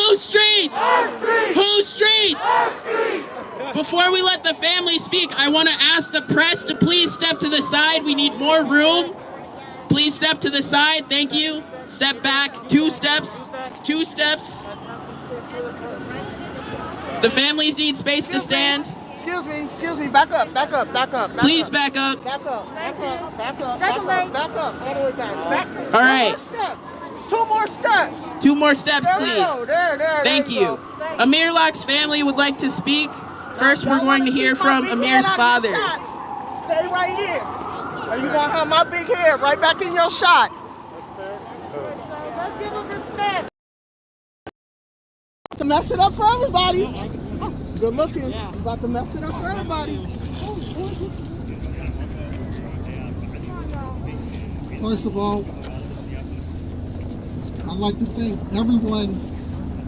Whose streets? Whose streets? Before we let the family speak, I want to ask the press to please step to the side. We need more room. Please step to the side. Thank you. Step back. 2 steps. 2 steps. The families need space to stand. Excuse me, back up. Please back up. Back up. All the way back. All right. 2 more steps. 2 more steps, There we please. go. There Thank you. go. Amir Locke's family would like to speak. First, we're going to hear from Amir's father. Stay right here. Or you gonna have my big head right back in your shot. Let's give him respect. To mess it up for everybody. Good looking. You about to mess it up for everybody. First of all, I'd like to thank everyone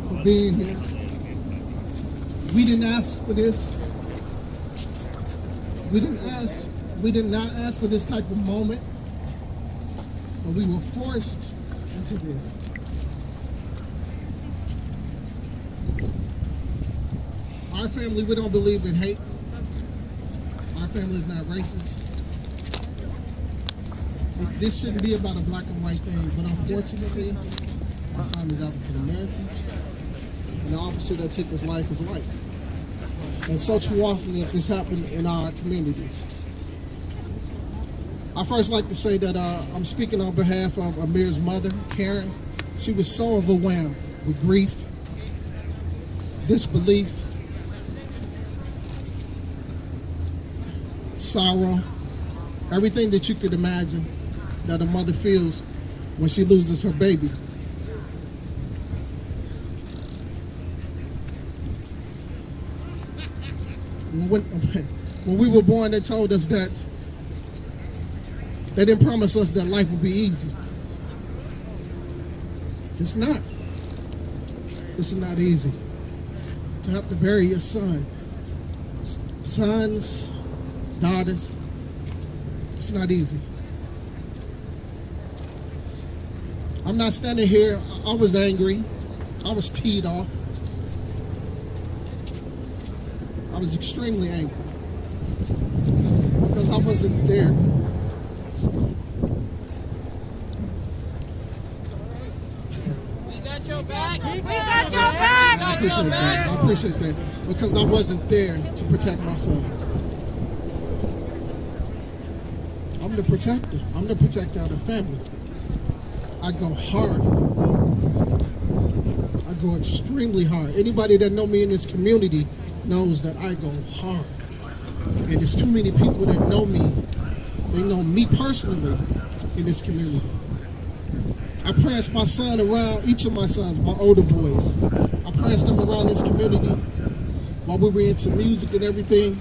for being here. We didn't ask for this. We did not ask for this type of moment, but we were forced into this. Our family, we don't believe in hate. Our family is not racist. This shouldn't be about a black and white thing, but unfortunately, my son is African American, and the officer that took his life is white. And so too often that this happened in our communities. I first like to say that I'm speaking on behalf of Amir's mother, Karen. She was so overwhelmed with grief, disbelief, sorrow, everything that you could imagine that a mother feels when she loses her baby. When we were born, they told us that they didn't promise us that life would be easy. It's not. This is not easy. To have to bury your son, sons, daughters, it's not easy. I'm not standing here, I was angry, I was teed off. I was extremely angry because I wasn't there. We got your back. We got your back. I appreciate that. I appreciate that because I wasn't there to protect my son. I'm the protector. I'm the protector of the family. I go hard. I go extremely hard. Anybody that know me in this community knows that I go hard. And there's too many people that know me. They know me personally in this community. I pranced my son around, each of my sons, my older boys. I pranced them around this community while we were into music and everything.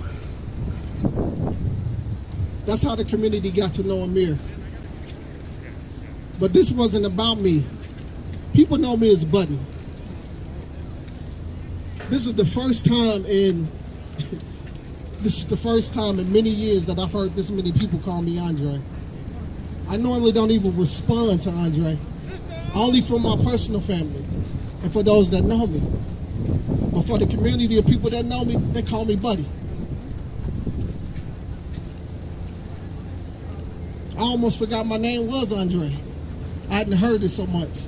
That's how the community got to know Amir. But this wasn't about me. People know me as Buddy. This is the first time in many years that I've heard this many people call me Andre. I normally don't even respond to Andre, only from my personal family and for those that know me. But for the community of people that know me, they call me Buddy. I almost forgot my name was Andre. I hadn't heard it so much.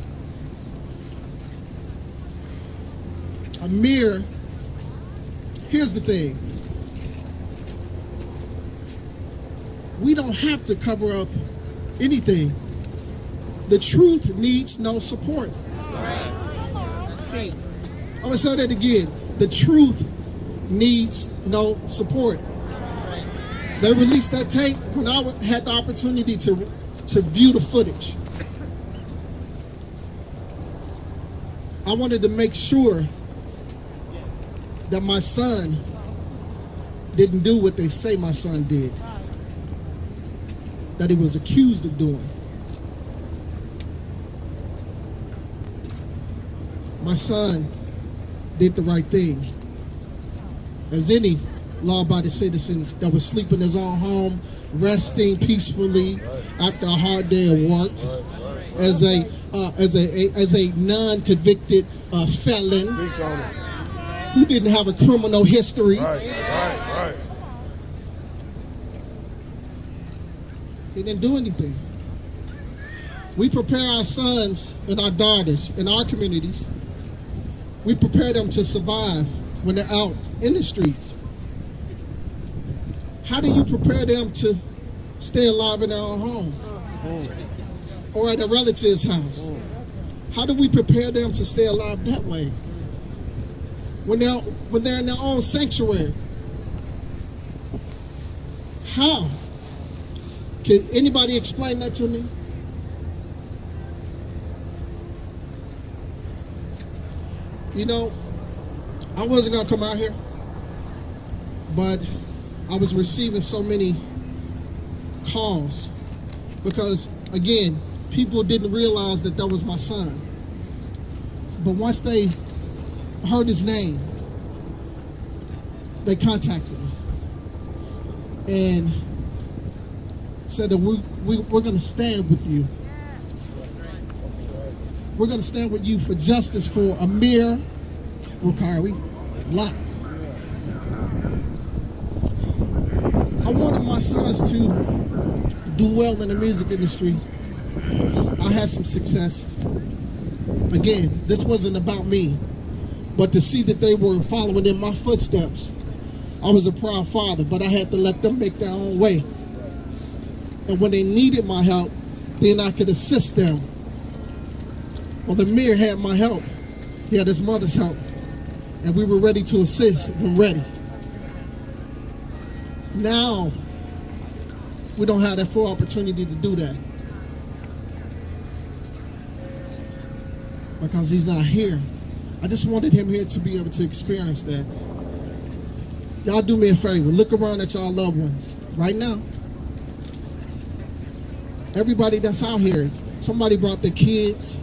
Amir, here's the thing. We don't have to cover up anything. The truth needs no support. I'm gonna say that again. The truth needs no support. They released that tape when I had the opportunity to view the footage. I wanted to make sure that my son didn't do what they say my son did, that he was accused of doing. My son did the right thing. As any law-abiding citizen that was sleeping in his own home, resting peacefully after a hard day of work, as a as a non-convicted felon who didn't have a criminal history. Right. He didn't do anything. We prepare our sons and our daughters in our communities. We prepare them to survive when they're out in the streets. How do you prepare them to stay alive in their own home or at a relative's house? How do we prepare them to stay alive that way when they're in their own sanctuary? How? Can anybody explain that to me? You know, I wasn't gonna come out here, but I was receiving so many calls because, again, people didn't realize that was my son. But once they heard his name, they contacted me and said that we're going to stand with you. We're going to stand with you for justice for Amir Locke. I wanted my sons to do well in the music industry. I had some success. Again, this wasn't about me, but to see that they were following in my footsteps, I was a proud father, but I had to let them make their own way. And when they needed my help, then I could assist them. Well, Amir had my help. He had his mother's help. And we were ready to assist when ready. Now, we don't have that full opportunity to do that. Because he's not here. I just wanted him here to be able to experience that. Y'all do me a favor. Look around at y'all loved ones right now. Everybody that's out here, somebody brought their kids.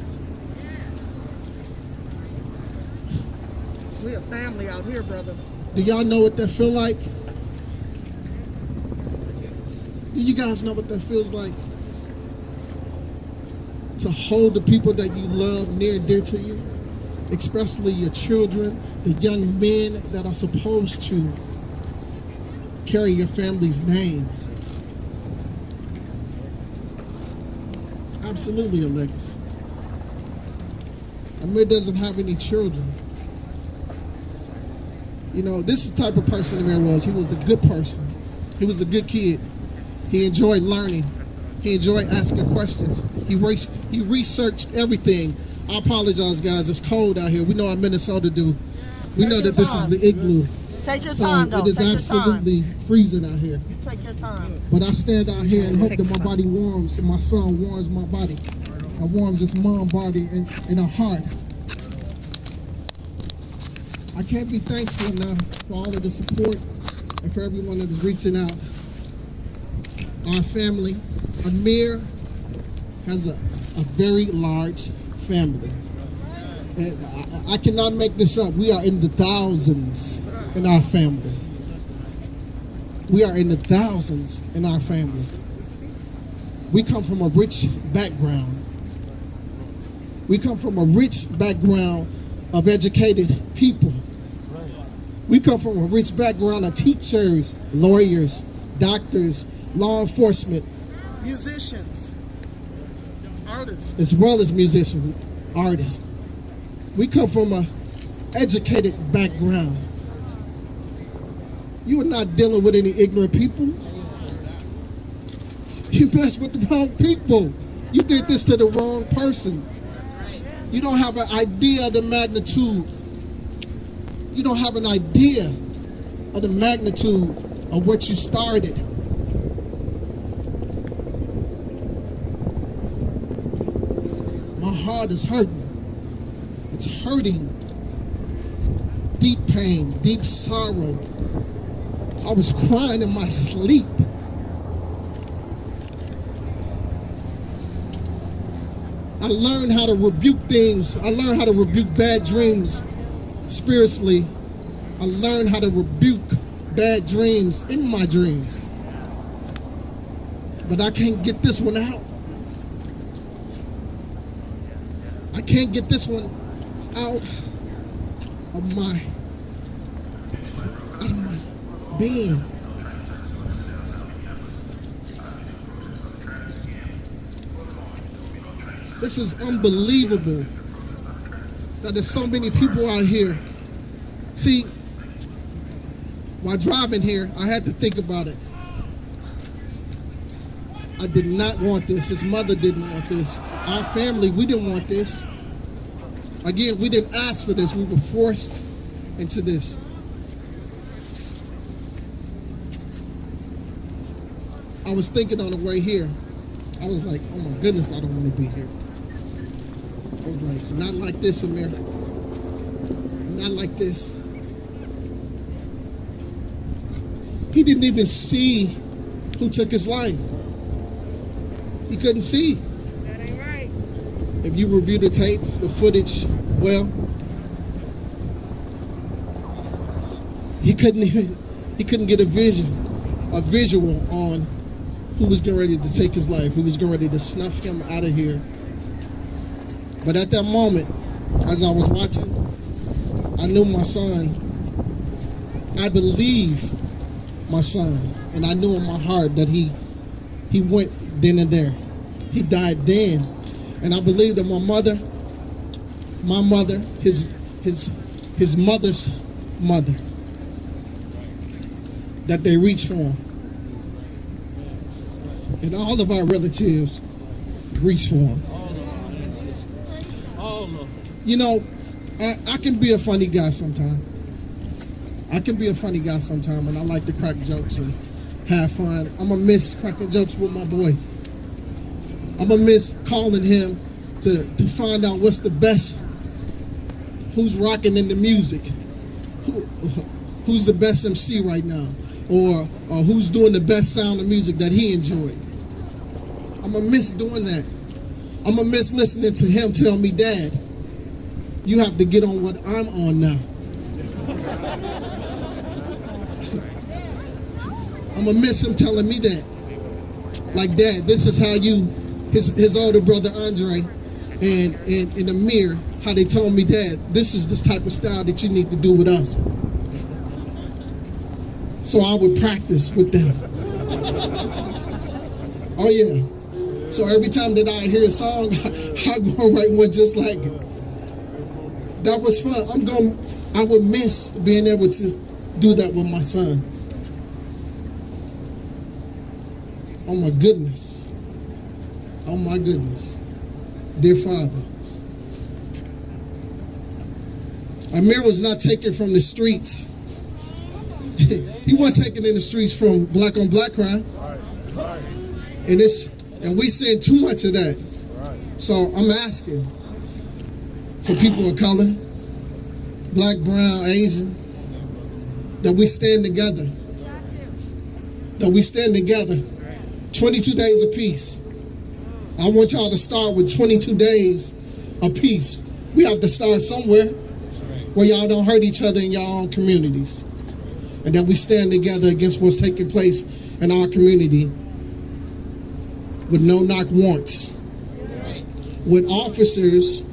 We a family out here, brother. Do y'all know what that feel like? Do you guys know what that feels like? To hold the people that you love near and dear to you, especially your children, the young men that are supposed to carry your family's name. Absolutely a legacy. Amir doesn't have any children. You know, this is the type of person Amir was. He was a good person. He was a good kid. He enjoyed learning. He enjoyed asking questions. He researched everything. I apologize, guys. It's cold out here. We know how Minnesota do. We know that this is the igloo. Take your time, though. It is absolutely freezing out here. You take your time. But I stand out here and hope that my body warms and my son warms my body. And warms his mom's body and her heart. I can't be thankful enough for all of the support and for everyone that is reaching out. Our family, Amir has a very large family. And I cannot make this up. We are in the thousands in our family. We are in the thousands in our family. We come from a rich background. We come from a rich background of educated people. We come from a rich background of teachers, lawyers, doctors, law enforcement. Musicians, artists. As well as musicians, artists. We come from a educated background. You are not dealing with any ignorant people. You messed with the wrong people. You did this to the wrong person. You don't have an idea of the magnitude. You don't have an idea of the magnitude of what you started. My heart is hurting. It's hurting. Deep pain, deep sorrow. I was crying in my sleep. I learned how to rebuke things. I learned how to rebuke bad dreams spiritually. I learned how to rebuke bad dreams in my dreams. But I can't get this one out. I can't get this one out of my being. This is unbelievable that there's so many people out here. See, while driving here, I had to think about it. I did not want this. His mother didn't want this. Our family, we didn't want this. Again, we didn't ask for this. We were forced into this. I was thinking on the way here, I was like, oh my goodness, I don't want to be here. I was like, not like this, Amir. Not like this. He didn't even see who took his life. He couldn't see. That ain't right. If you review the tape, the footage, well, he couldn't get a visual on who was getting ready to take his life, who was getting ready to snuff him out of here. But at that moment, as I was watching, I knew my son. I believe my son, and I knew in my heart that he went then and there. He died then, and I believe that my mother, his mother's mother, that they reached for him, and all of our relatives reached for him. You know, I can be a funny guy sometimes. And I like to crack jokes and have fun. I'm going to miss cracking jokes with my boy. I'm going to miss calling him to find out what's the best, who's rocking in the music, who's the best MC right now, or who's doing the best sound of music that he enjoyed. I'm going to miss doing that. I'm going to miss listening to him tell me, Dad, you have to get on what I'm on now. I'm going to miss him telling me that. Like, Dad, this is how you, his older brother Andre and Amir, how they told me, Dad, this is this type of style that you need to do with us. So I would practice with them. Oh, yeah. So every time that I hear a song, I go and write one just like it. That was fun. I would miss being able to do that with my son. Oh my goodness. Oh my goodness. Dear Father. Amir was not taken from the streets. He wasn't taken in the streets from black on black crime. And we seeing too much of that. So I'm asking for people of color, black, brown, Asian, that we stand together. That we stand together. 22 days of peace. I want y'all to start with 22 days of peace. We have to start somewhere where y'all don't hurt each other in your own communities. And that we stand together against what's taking place in our community with no-knock warrants. With officers,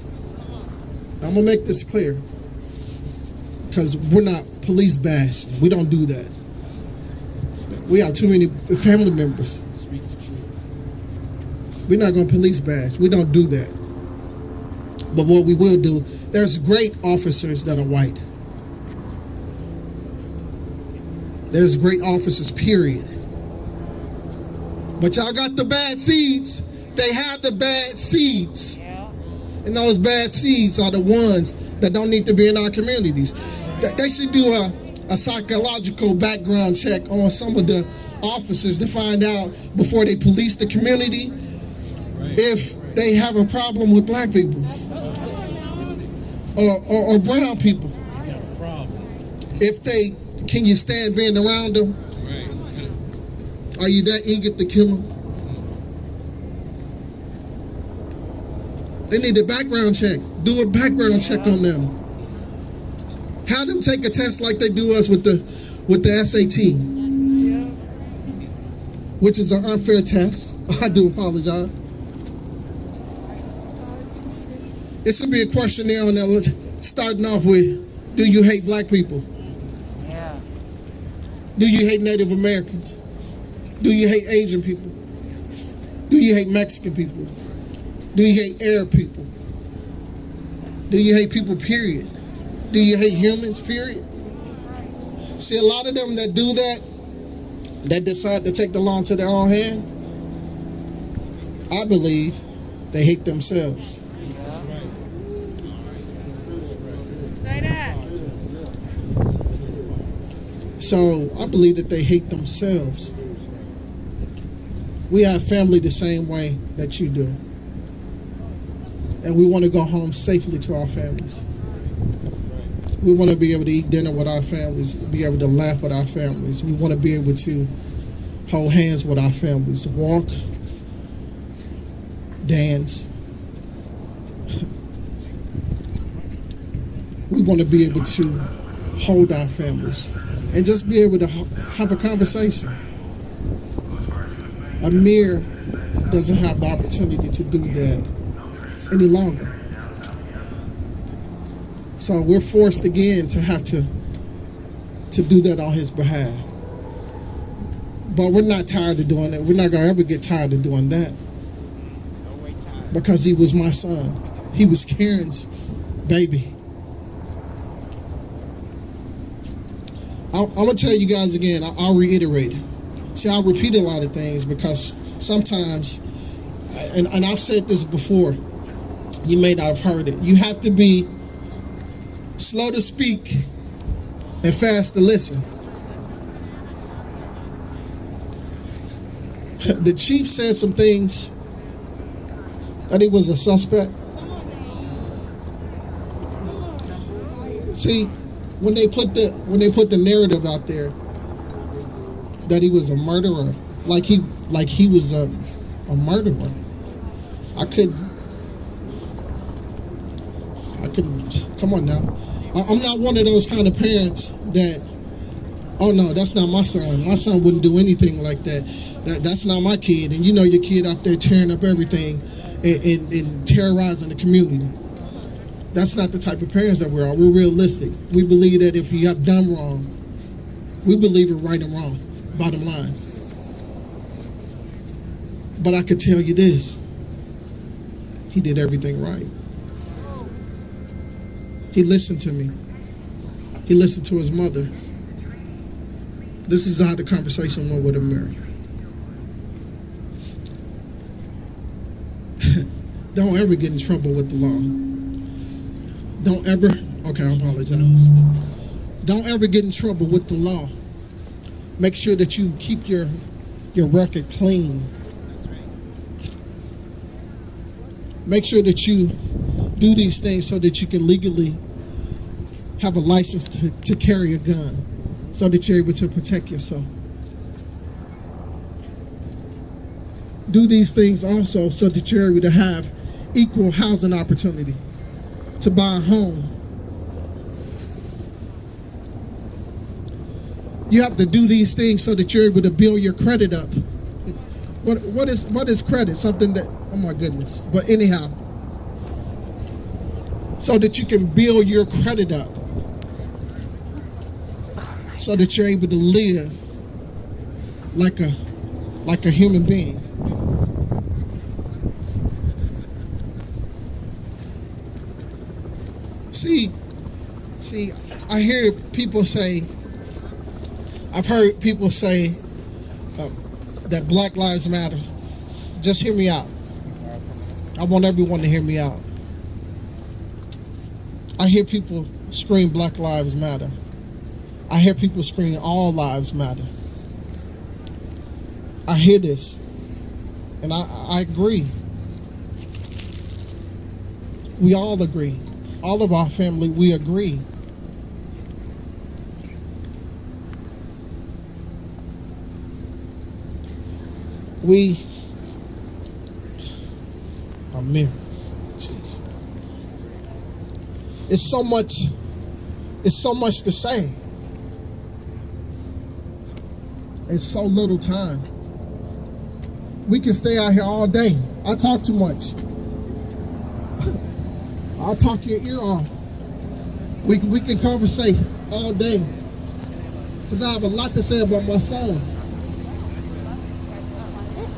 I'm going to make this clear, because we're not police bashed. We don't do that. We have too many family members. We're not going to police bash. We don't do that. But what we will do, there's great officers that are white. There's great officers, period. But y'all got the bad seeds. They have the bad seeds. And those bad seeds are the ones that don't need to be in our communities. They should do a psychological background check on some of the officers to find out before they police the community if they have a problem with black people or brown people. Can you stand being around them? Are you that eager to kill them? They need a background check. Do a background check on them. Have them take a test like they do us with the SAT, which is an unfair test. I do apologize. It should be a questionnaire on there starting off with, do you hate black people? Yeah. Do you hate Native Americans? Do you hate Asian people? Do you hate Mexican people? Do you hate Arab people? Do you hate people, period? Do you hate humans, period? See, a lot of them that do that, that decide to take the law into their own hand, I believe they hate themselves. Say that. So I believe that they hate themselves. We have family the same way that you do. And we want to go home safely to our families. We want to be able to eat dinner with our families, be able to laugh with our families. We want to be able to hold hands with our families, walk, dance. We want to be able to hold our families and just be able to have a conversation. Amir doesn't have the opportunity to do that any longer. So we're forced again to have to do that on his behalf. But we're not tired of doing it. We're not going to ever get tired of doing that. Because he was my son. He was Karen's baby. I'm going to tell you guys again, I'll reiterate it. See, I'll repeat a lot of things because sometimes, and I've said this before, you may not have heard it. You have to be slow to speak and fast to listen. The chief said some things that he was a suspect. See, when they put the narrative out there that he was a murderer, like he was a murderer, I couldn't. Come on now. I'm not one of those kind of parents that, oh no, that's not my son. My son wouldn't do anything like that. That's not my kid. And you know your kid out there tearing up everything and terrorizing the community. That's not the type of parents that we are. We're realistic. We believe that if you have done wrong, we believe in right and wrong, bottom line. But I could tell you this, he did everything right. He listened to me. He listened to his mother. This is how the conversation went with Amir. Don't ever get in trouble with the law. Don't ever, okay, I apologize. Don't ever get in trouble with the law. Make sure that you keep your record clean. Make sure that you do these things so that you can legally have a license to carry a gun so that you're able to protect yourself. Do these things also so that you're able to have equal housing opportunity, to buy a home. You have to do these things so that you're able to build your credit up. What is credit? Something that, oh my goodness. But anyhow, so that you can build your credit up, so that you're able to live like a human being. See, I hear people say, I've heard people say that Black Lives Matter. Just hear me out. I want everyone to hear me out. I hear people scream Black Lives Matter. I hear people scream all lives matter. I hear this, and I agree. We all agree. All of our family, we agree. Amir, jeez. It's so much to say. It's so little time. We can stay out here all day. I talk too much. I'll talk your ear off. We can conversate all day. Because I have a lot to say about my son.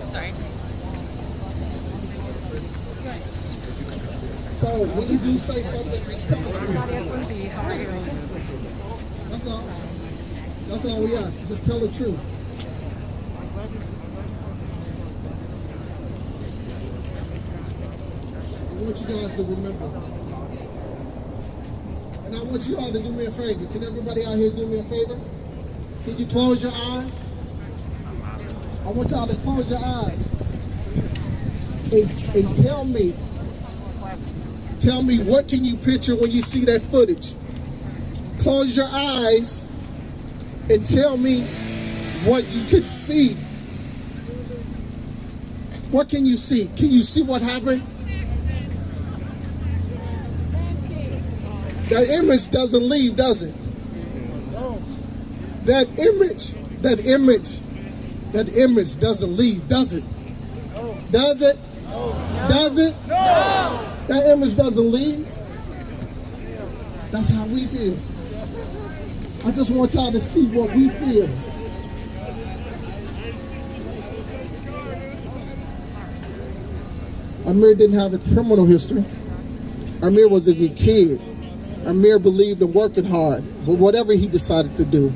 Sorry. So when you do say something, just tell the truth. That's all. That's all we ask. Just tell the truth. I want you guys to remember. And I want you all to do me a favor. Can everybody out here do me a favor? Can you close your eyes? I want y'all to close your eyes. And tell me what can you picture when you see that footage? Close your eyes and tell me what you could see. What can you see? Can you see what happened? That image doesn't leave, does it? That image doesn't leave, does it? Does it? Does it? No. That image doesn't leave. That's how we feel. I just want y'all to see what we feel. Amir didn't have a criminal history. Amir was a good kid. Amir believed in working hard, but whatever he decided to do.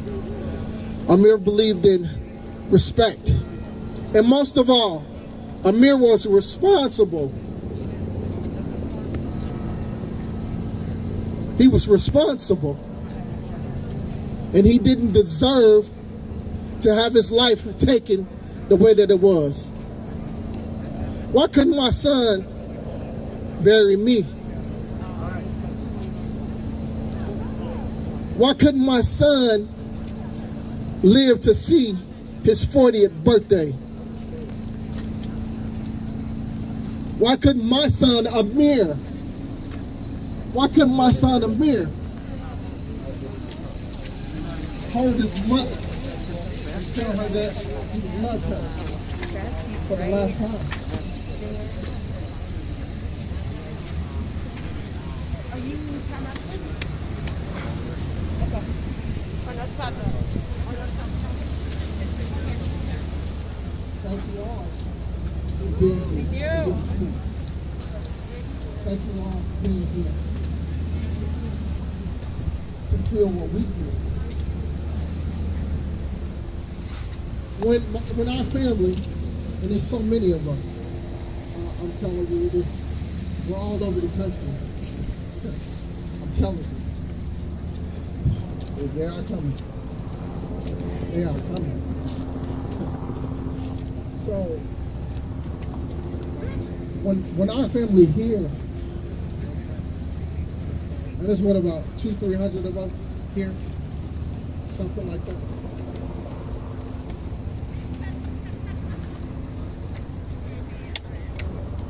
Amir believed in respect. And most of all, Amir was responsible. He was responsible. And he didn't deserve to have his life taken the way that it was. Why couldn't my son bury me? Why couldn't my son live to see his 40th birthday? Why couldn't my son Amir? Why couldn't my son Amir hold his mother and tell her that he loves her for the last time? Are you financially? Okay. On that side. Thank you all. Thank you. Thank you all for being here to feel what we feel. When our family, and there's so many of us, I'm telling you this, we're all over the country. I'm telling you. They are coming. They are coming. So, when our family here, and there's what, about 200-300 of us here? Something like that.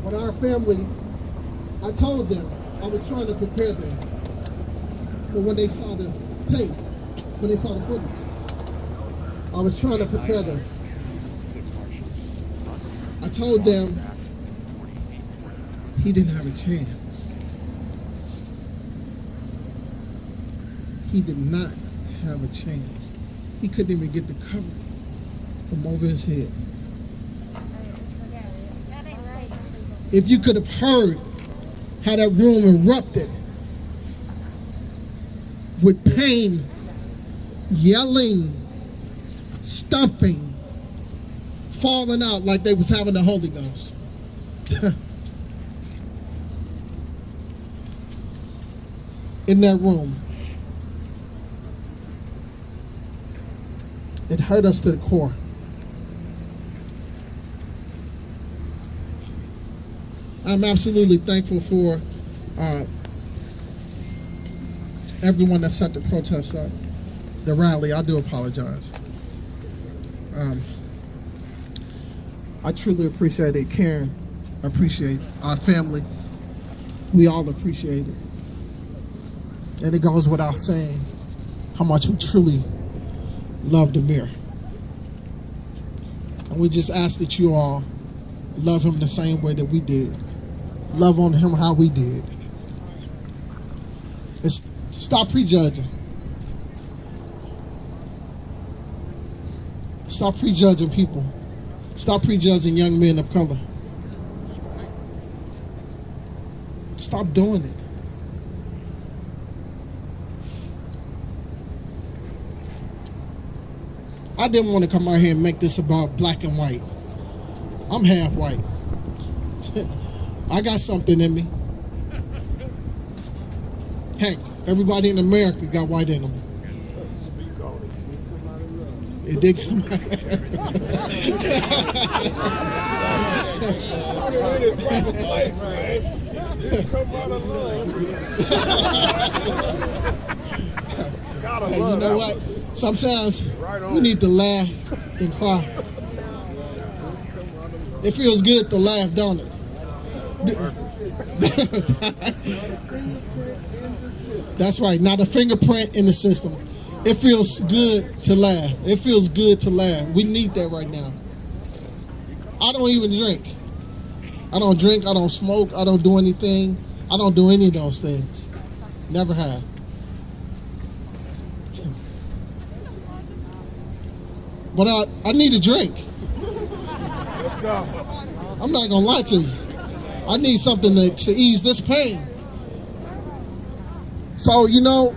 When our family, I told them, I was trying to prepare them. But when they saw the tape, when they saw the footage, I was trying to prepare them. I told them he didn't have a chance. He did not have a chance. He couldn't even get the cover from over his head. If you could have heard how that room erupted with pain, yelling, stomping, falling out like they was having the Holy Ghost. In that room. It hurt us to the core. I'm absolutely thankful for everyone that set the protest up, the rally. I do apologize. I truly appreciate it, Karen. I appreciate our family. We all appreciate it. And it goes without saying how much we truly love Amir. And we just ask that you all love him the same way that we did. Love on him how we did. Stop prejudging. Stop prejudging people. Stop prejudging young men of color. Stop doing it. I didn't want to come out here and make this about black and white. I'm half white. I got something in me. Hey, everybody in America got white in them. It did come out. Hey, you know what? Sometimes we need to laugh and cry. It feels good to laugh, don't it? That's right, not a fingerprint in the system. It feels good to laugh. It feels good to laugh. We need that right now. I don't even drink. I don't drink, I don't smoke, I don't do anything. I don't do any of those things. Never have. But I need a drink. I'm not gonna lie to you. I need something to ease this pain. So, you know,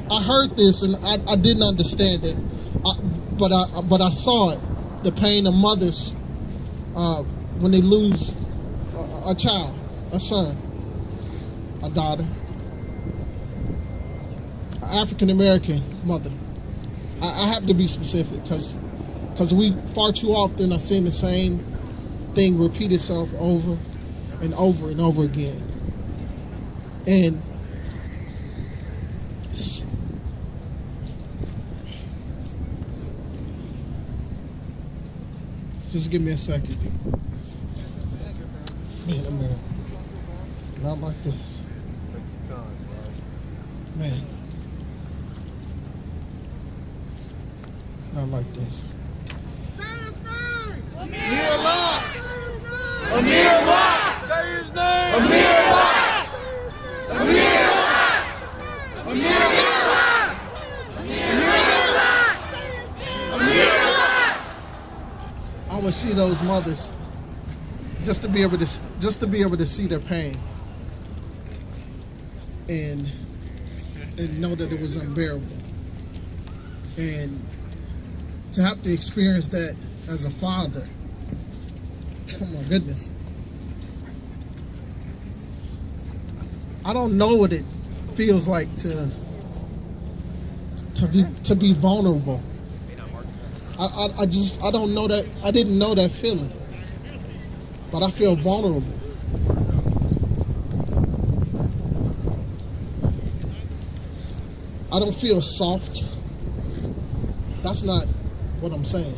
I heard this and I didn't understand it, but I saw it. The pain of mothers when they lose a child, a son, a daughter, an African American mother. I have to be specific because we far too often are seeing the same thing repeat itself over and over and over again. And just give me a second. Man, America. Not like this. Man. Not like this. Amir Locke! Amir Locke! Say his name! Amir Locke! Amir Locke! Amir Locke! Amir Locke! Amir Locke! I would see those mothers just to be able to see their pain and know that it was unbearable, and to have to experience that as a father. Oh my goodness. I don't know what it feels like to be vulnerable. I don't know that. I didn't know that feeling, but I feel vulnerable. I don't feel soft. That's not what I'm saying.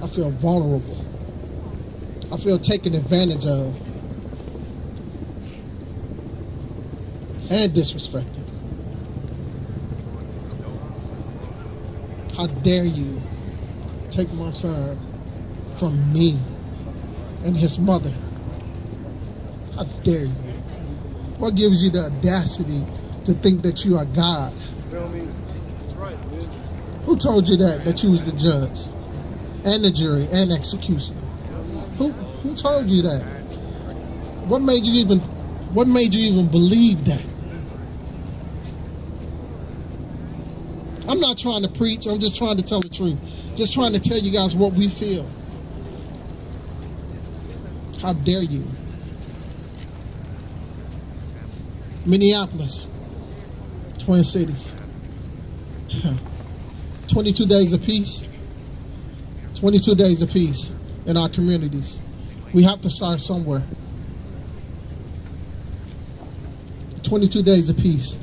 I feel vulnerable. I feel taken advantage of and disrespected. How dare you take my son from me and his mother? How dare you? What gives you the audacity to think that you are God? Who told you that you was the judge and the jury and executioner? Who told you that? What made you even believe that? I'm not trying to preach, I'm just trying to tell the truth. Just trying to tell you guys what we feel. How dare you? Minneapolis, Twin Cities. 22 days of peace. 22 days of peace in our communities. We have to start somewhere. 22 days of peace.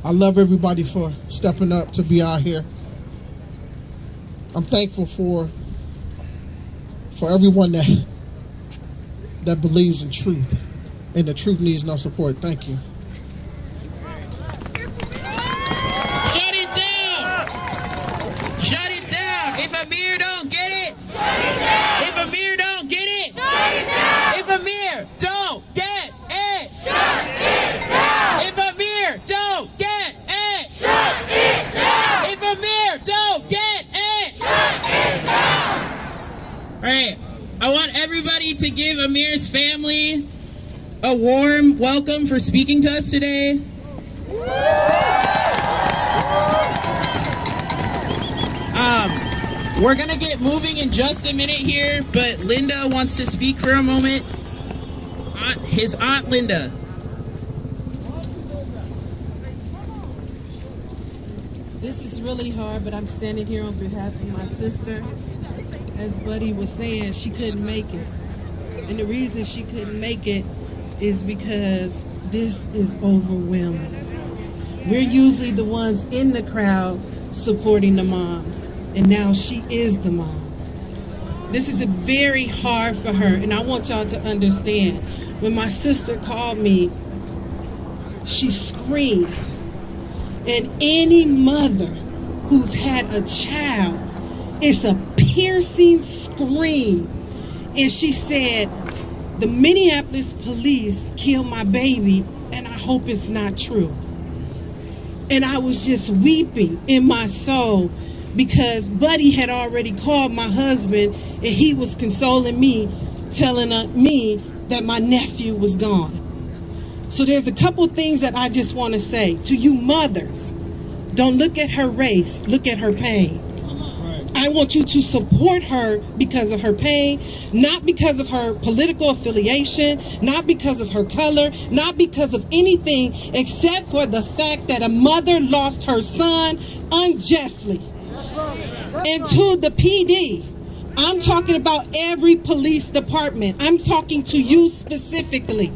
I love everybody for stepping up to be out here. I'm thankful for everyone that believes in truth, and the truth needs no support. Thank you. Shut it down! Shut it down! If Amir don't get it, shut it down! If Amir don't get it, shut it down! If Amir don't get it, a warm welcome for speaking to us today. We're gonna get moving in just a minute here, but Linda wants to speak for a moment. His aunt Linda. This is really hard, but I'm standing here on behalf of my sister. As Buddy was saying, she couldn't make it. And the reason she couldn't make it is because this is overwhelming. We're usually the ones in the crowd supporting the moms, and now she is the mom. This is very hard for her, and I want y'all to understand. When my sister called me, she screamed. And any mother who's had a child, it's a piercing scream. And she said, the Minneapolis police killed my baby, and I hope it's not true. And I was just weeping in my soul because Buddy had already called my husband, and he was consoling me, telling me that my nephew was gone. So there's a couple things that I just want to say to you mothers. Don't look at her race, look at her pain. I want you to support her because of her pain, not because of her political affiliation, not because of her color, not because of anything except for the fact that a mother lost her son unjustly. And to the PD, I'm talking about every police department. I'm talking to you specifically.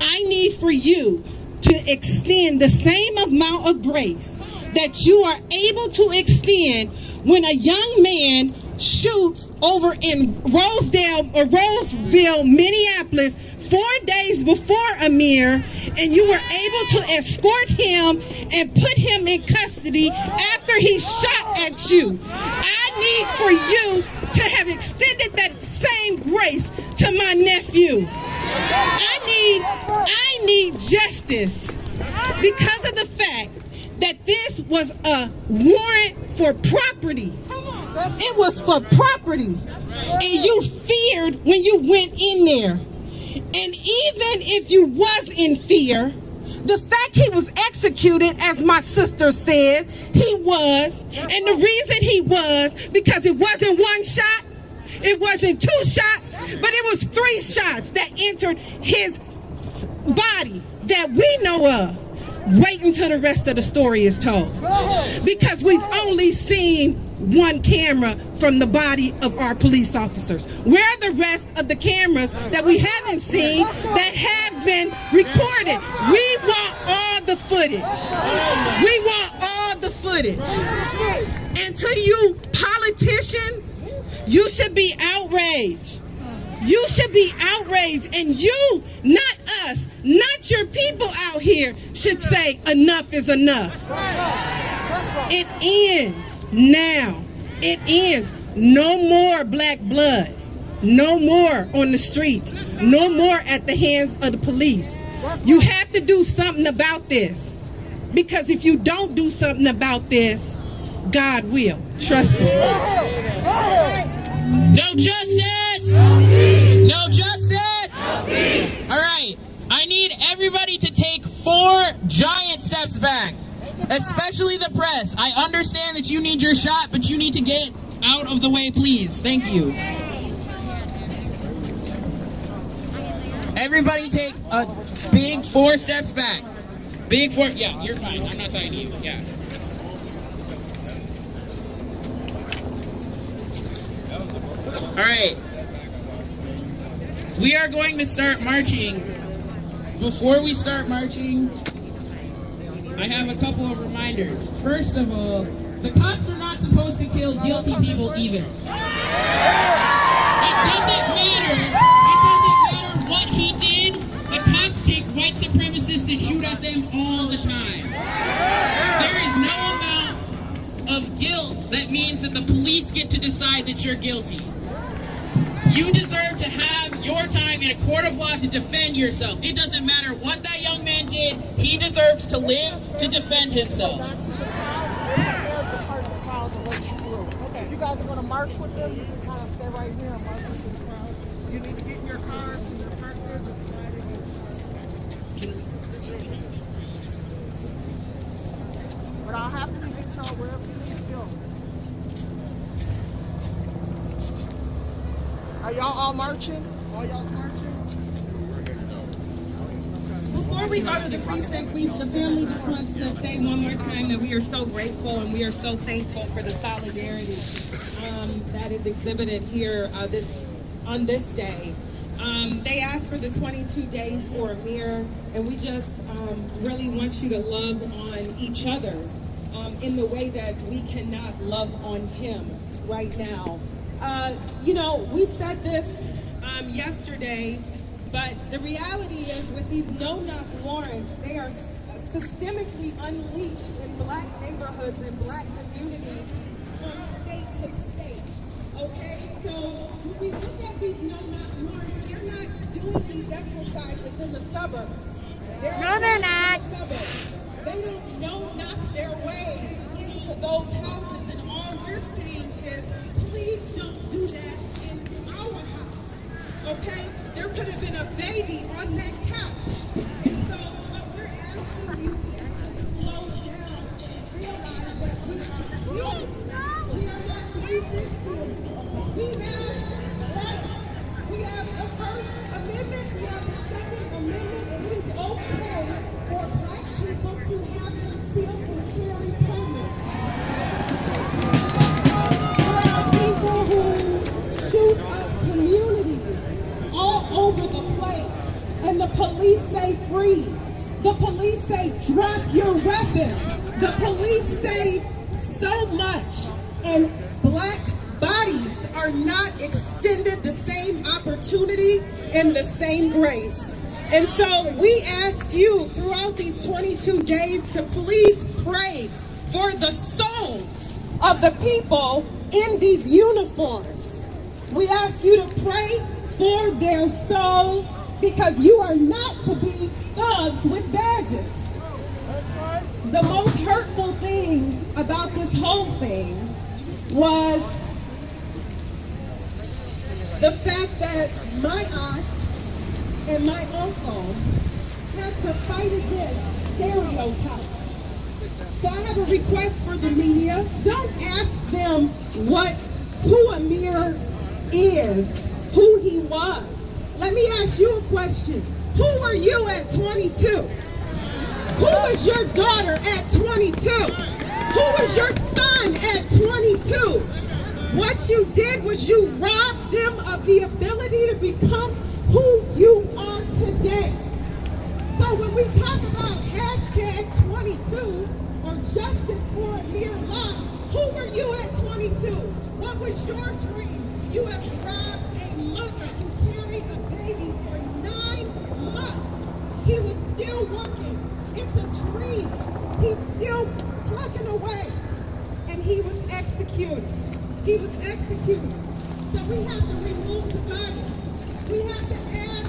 I need for you to extend the same amount of grace that you are able to extend when a young man shoots over in Roseville, Minneapolis, 4 days before Amir, and you were able to escort him and put him in custody after he shot at you. I need for you to have extended that same grace to my nephew. I need justice because of the fact that this was a warrant for property. It was for property. And you feared when you went in there. And even if you was in fear, the fact he was executed, as my sister said, he was. And the reason he was, because it wasn't one shot, it wasn't 2 shots, but it was 3 shots that entered his body that we know of. Wait until the rest of the story is told. Because we've only seen one camera from the body of our police officers. Where are the rest of the cameras that we haven't seen that have been recorded? We want all the footage. We want all the footage. And to you politicians, you should be outraged. You should be outraged, and you, not us, not your people out here, should say enough is enough. It ends now. It ends. No more black blood. No more on the streets. No more at the hands of the police. You have to do something about this, because if you don't do something about this, God will. Trust me. No justice! No justice! All right, I need everybody to take 4 giant steps back, especially the press. I understand that you need your shot, but you need to get out of the way, please. Thank you. Everybody take a big 4 steps back. Big 4, yeah, you're fine. I'm not talking to you, yeah. All right, we are going to start marching. Before we start marching, I have a couple of reminders. First of all, the cops are not supposed to kill guilty people either. It doesn't matter what he did. The cops take white supremacists and shoot at them all the time. There is no amount of guilt that means that the police get to decide that you're guilty. You deserve to have your time in a court of law to defend yourself. It doesn't matter what that young man did. He deserves to live to defend himself. Okay, you guys are going to march with them. You can kind of stay right here and march with this crowd. You need to get in your cars and your park there, just slide in. happy to get y'all wherever you need to go. Are y'all all marching? All y'all's marching? Before we go to the precinct, the family just wants to say one more time that we are so grateful and we are so thankful for the solidarity that is exhibited here on this day. They asked for the 22 days for Amir, and we just really want you to love on each other in the way that we cannot love on him right now. We said this yesterday, but the reality is with these no-knock warrants, they are systemically unleashed in black neighborhoods and black communities from state to state. Okay, so when we look at these no-knock warrants, they're not doing these exercises in the suburbs. They're in the suburbs. They don't no-knock their way into those houses, and all we're saying is, please don't do that in our house. Okay? There could have been a baby on that couch. And so what we're asking you is to slow down and realize that we are human. We are not racist. We have rights. We have the First Amendment, we have the Second Amendment, and it is okay for black people to have concealed and carry permits. There are people who shoot up communities all over the place, and the police say freeze. The police say drop your weapon. The police say so much, and black bodies are not extended the same opportunity and the same grace. And so we ask you throughout these 22 days to please pray for the souls of the people in these uniforms. We ask you to pray for their souls, because you are not to be thugs with badges. The most hurtful thing about this whole thing was the fact that my aunt and my uncle had to fight against stereotypes. So I have a request for the media. Don't ask them who Amir is, who he was. Let me ask you a question. Who were you at 22? Who was your daughter at 22? Who was your son at 22? What you did was you robbed them of the ability to become who you are today. So when we talk about hashtag 22 or justice for Amir Locke, who were you at 22? What was your dream? You have robbed a mother who carried a baby for 9 months. He was still working. It's a dream. He's still plugging away. And he was executed. He was executed. So we have to remove the body. We have to ask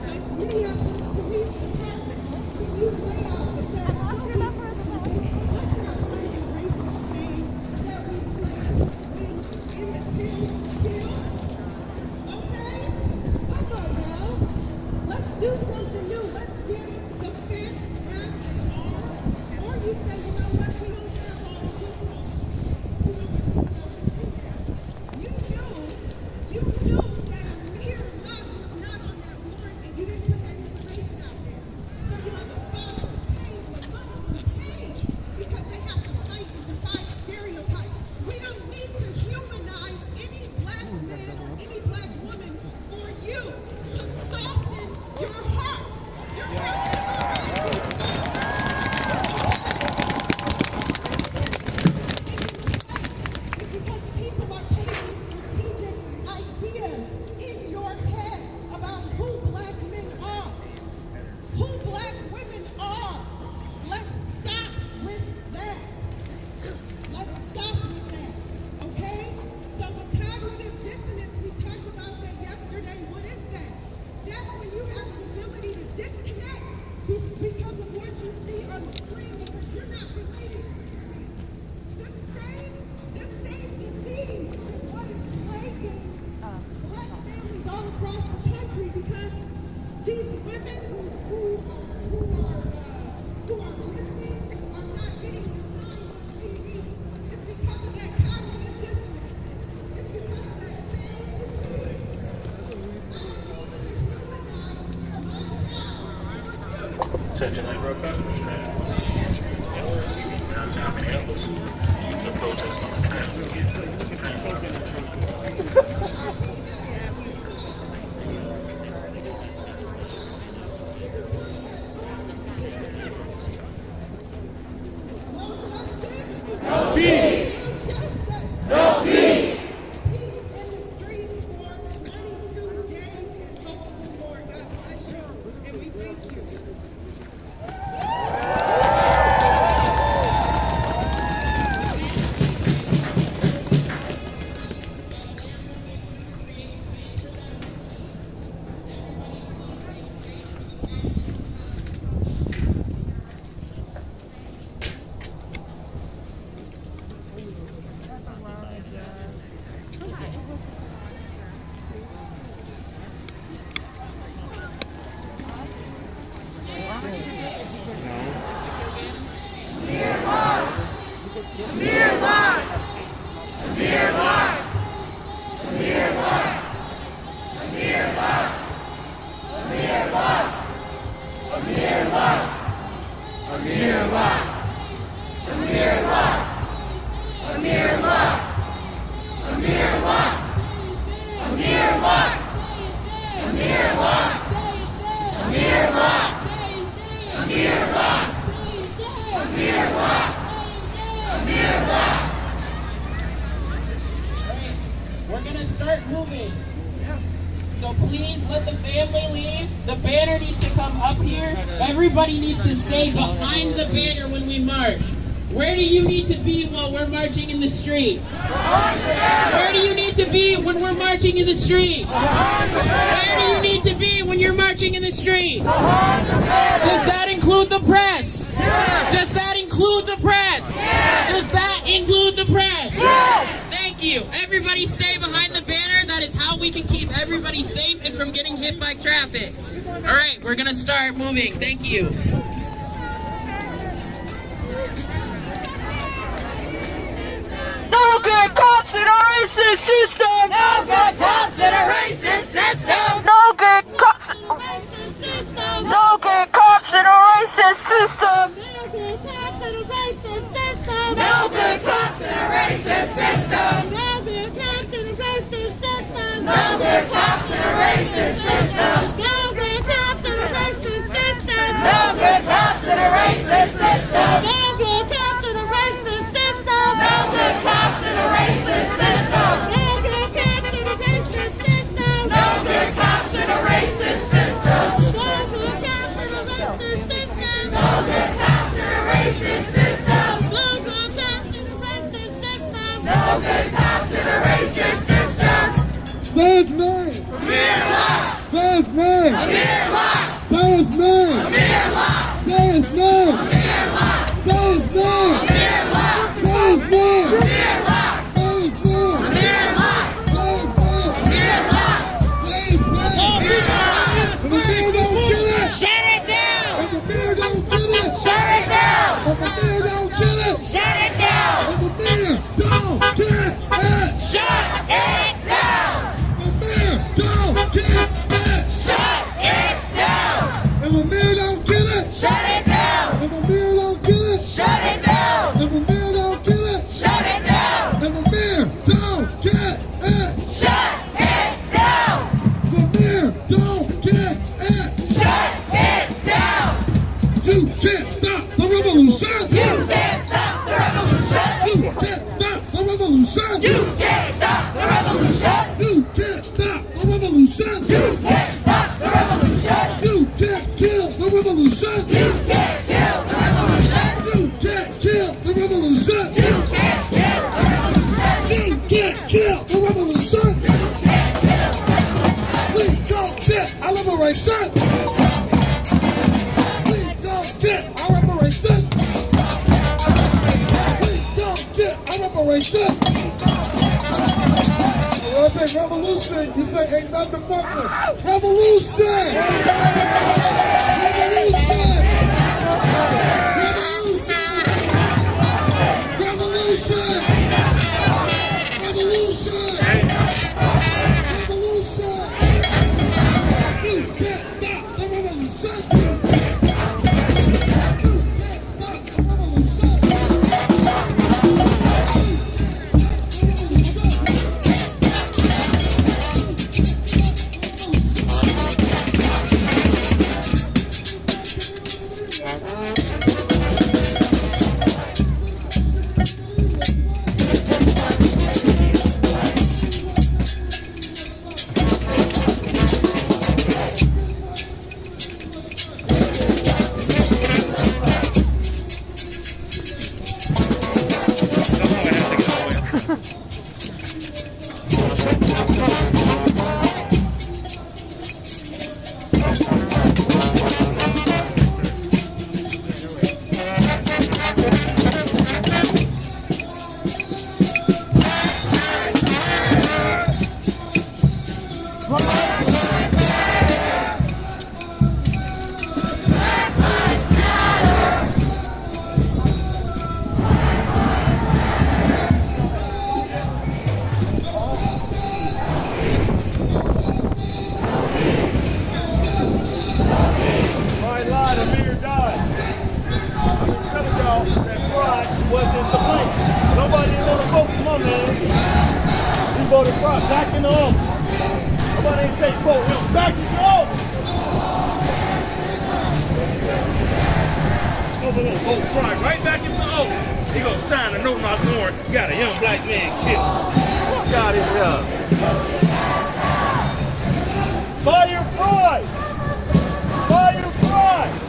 the Minneapolis Police Department, can you lay out the fact that we not playing racist games that we play when immaterial kill? Okay? Come on now. Let's do something new. Let's get the facts as they are. Or you say, you know what, we don't have all the tools. You knew that Amir Locke was not on that warrant and you didn't put that information Attention Railroad customers train. Downtown Minneapolis. The protest on the train will begin. No peace! No peace! Peace in the streets for 92 days and hopefully more. God bless you, and we thank you. Amir Locke! Amir Locke! Amir Locke! Amir Locke! Amir Locke! Amir Locke! Amir Locke! Amir Locke! Amir Locke! Amir Locke! Amir Locke! Amir Locke! Amir Locke! Amir Locke! Amir Locke! Amir Locke! We're gonna start moving. So please let the family leave. The banner needs to come up here. Everybody needs to stay behind the banner when we march. Where do you need to be while we're marching in the street? Where do you need to be when we're marching in the street? Where do you need to be when you're marching in the street? Does that include the press? Does that include the press? Does that include the press? Thank you. Everybody stay behind the banner. That is how we can keep everybody safe and from getting hit by traffic. All right, we're going to start moving. Thank you. No good cops in a racist system! No good cops in a racist system! No good cops! No good cops in a racist system! No good cops in a racist system! No good cops in a racist system! No good cops in a racist system! No good cops in a racist system! No good cops in a racist system! No good cops in a racist system! No good cops in a racist system! No good cops in a racist system! No good cops in a racist system! No good cops in a racist system! No good cops in a racist system! No good cops in a racist system! No good cops in a racist system! No good cops in a racist system! Says me! Amir Locke! Says me! Amir Locke! Says me! Amir Locke! Says me! Amir Locke! Says me! Amir Locke! Says me! Amir Locke! Says me! Amir Locke! Says me! Amir Locke! Says me! Amir Locke! If Amir don't get it! Shut it down! If Amir don't get it! Shut it down! If Amir don't get it! Shut it down! If Amir don't get it! Shut it down! If Amir don't get it! Shut it down! If Amir don't get it! Shut it down! If Amir don't get it! Shut it down! If Amir don't get it! Shut it down! If Amir don't get it! Shut it down! If Amir don't get it! Shut it down! You can't stop the revolution! You can't stop the revolution! You can't stop the revolution! You can't stop the revolution! You can't stop the revolution! You can't stop the revolution! You can't kill the revolution! You can't kill the revolution! You can't kill the revolution! You can't kill the revolution! You can't kill the revolution! We don't get our liberation! We don't get our reparation! We don't get our reparation! When I say revolution, you say ain't nothing fuck with. Revolution! Revolution! Revolution! Revolution! Revolution! Revolution! You can't stop the revolution! wasn't the plan. Nobody didn't want to vote for my man. He voted for back in the office. Nobody ain't say vote him back into office. Over there, vote Fry right back into office. He gonna sign a note not knowing got a young black man killed. Fuck out of here. Fire Fry! Fire Fry!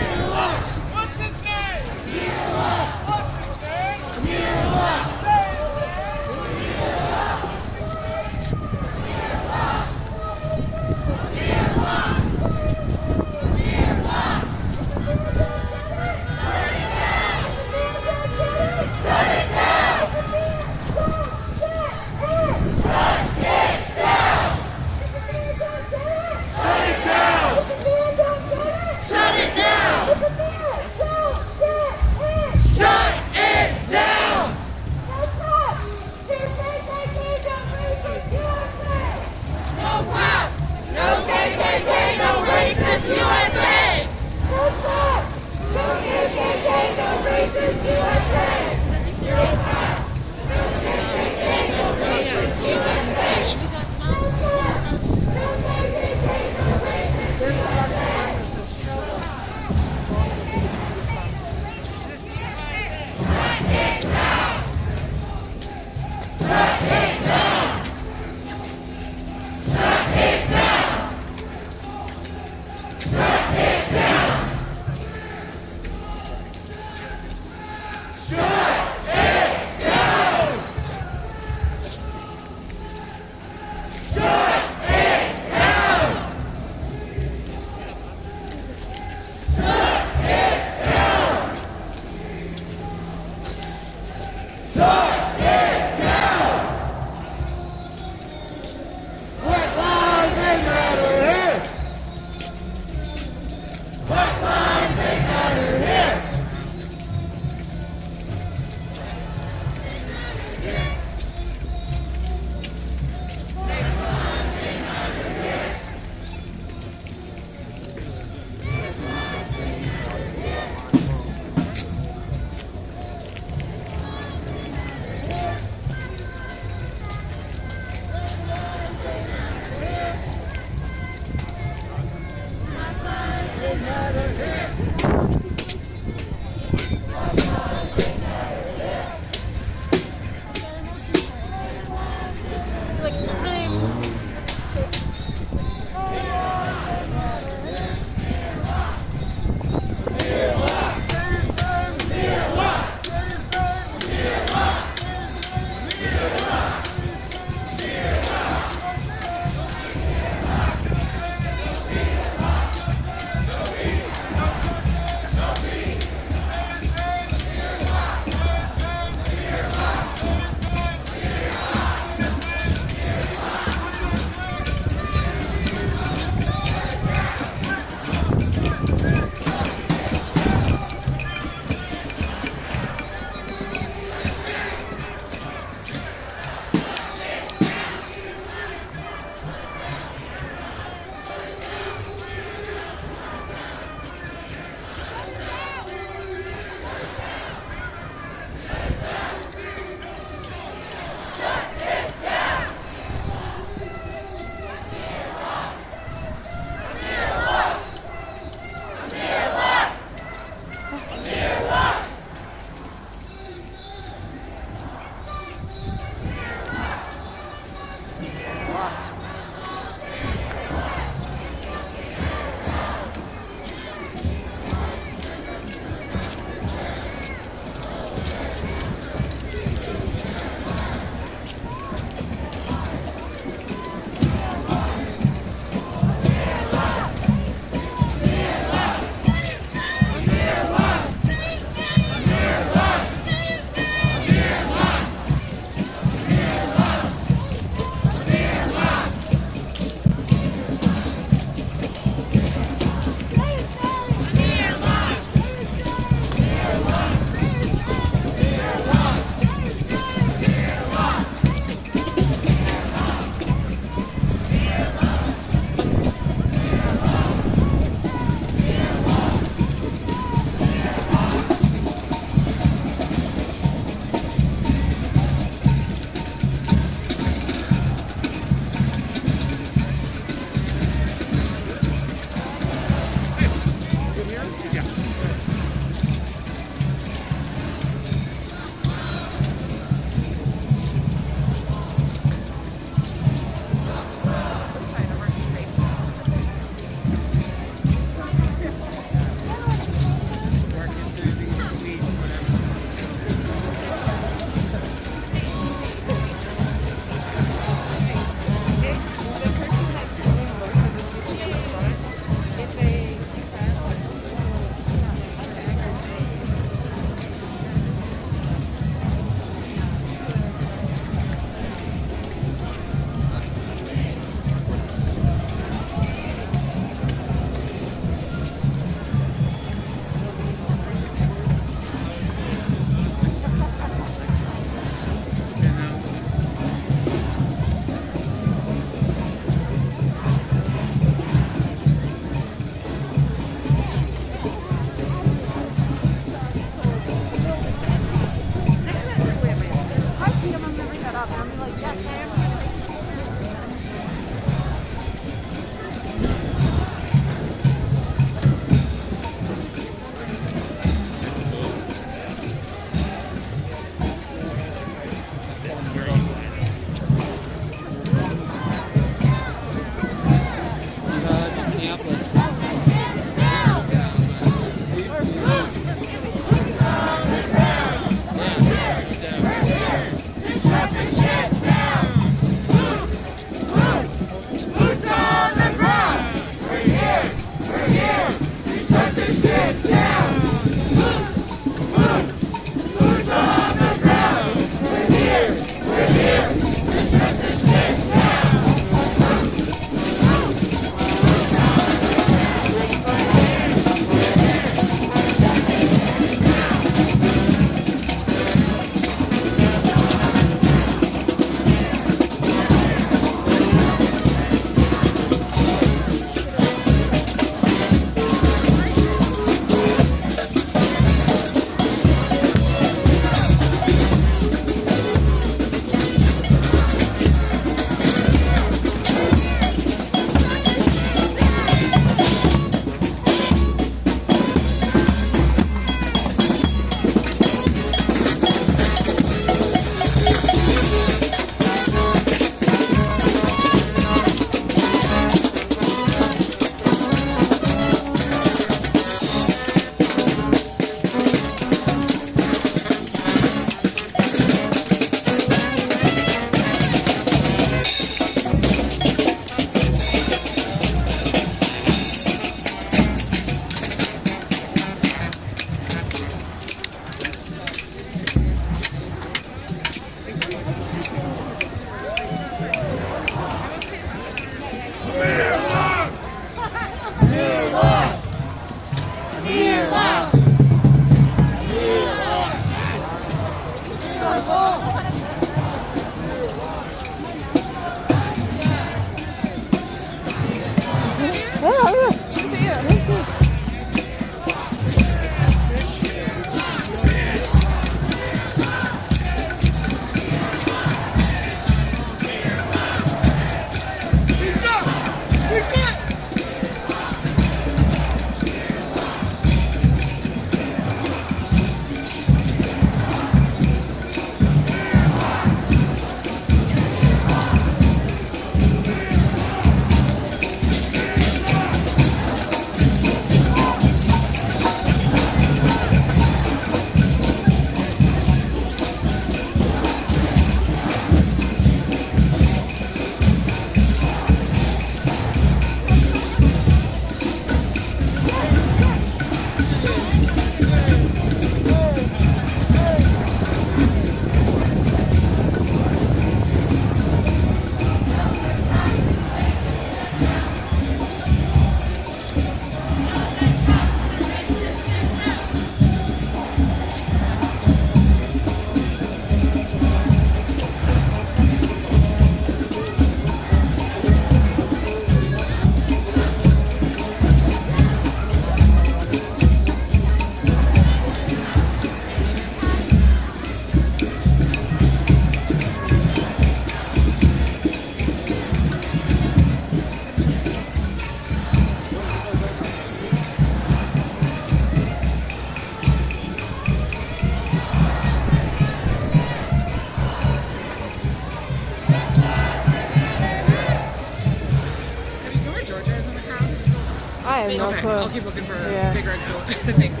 no Okay, clue. I'll keep looking for Yeah. a big red coat. Thanks.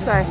Sorry.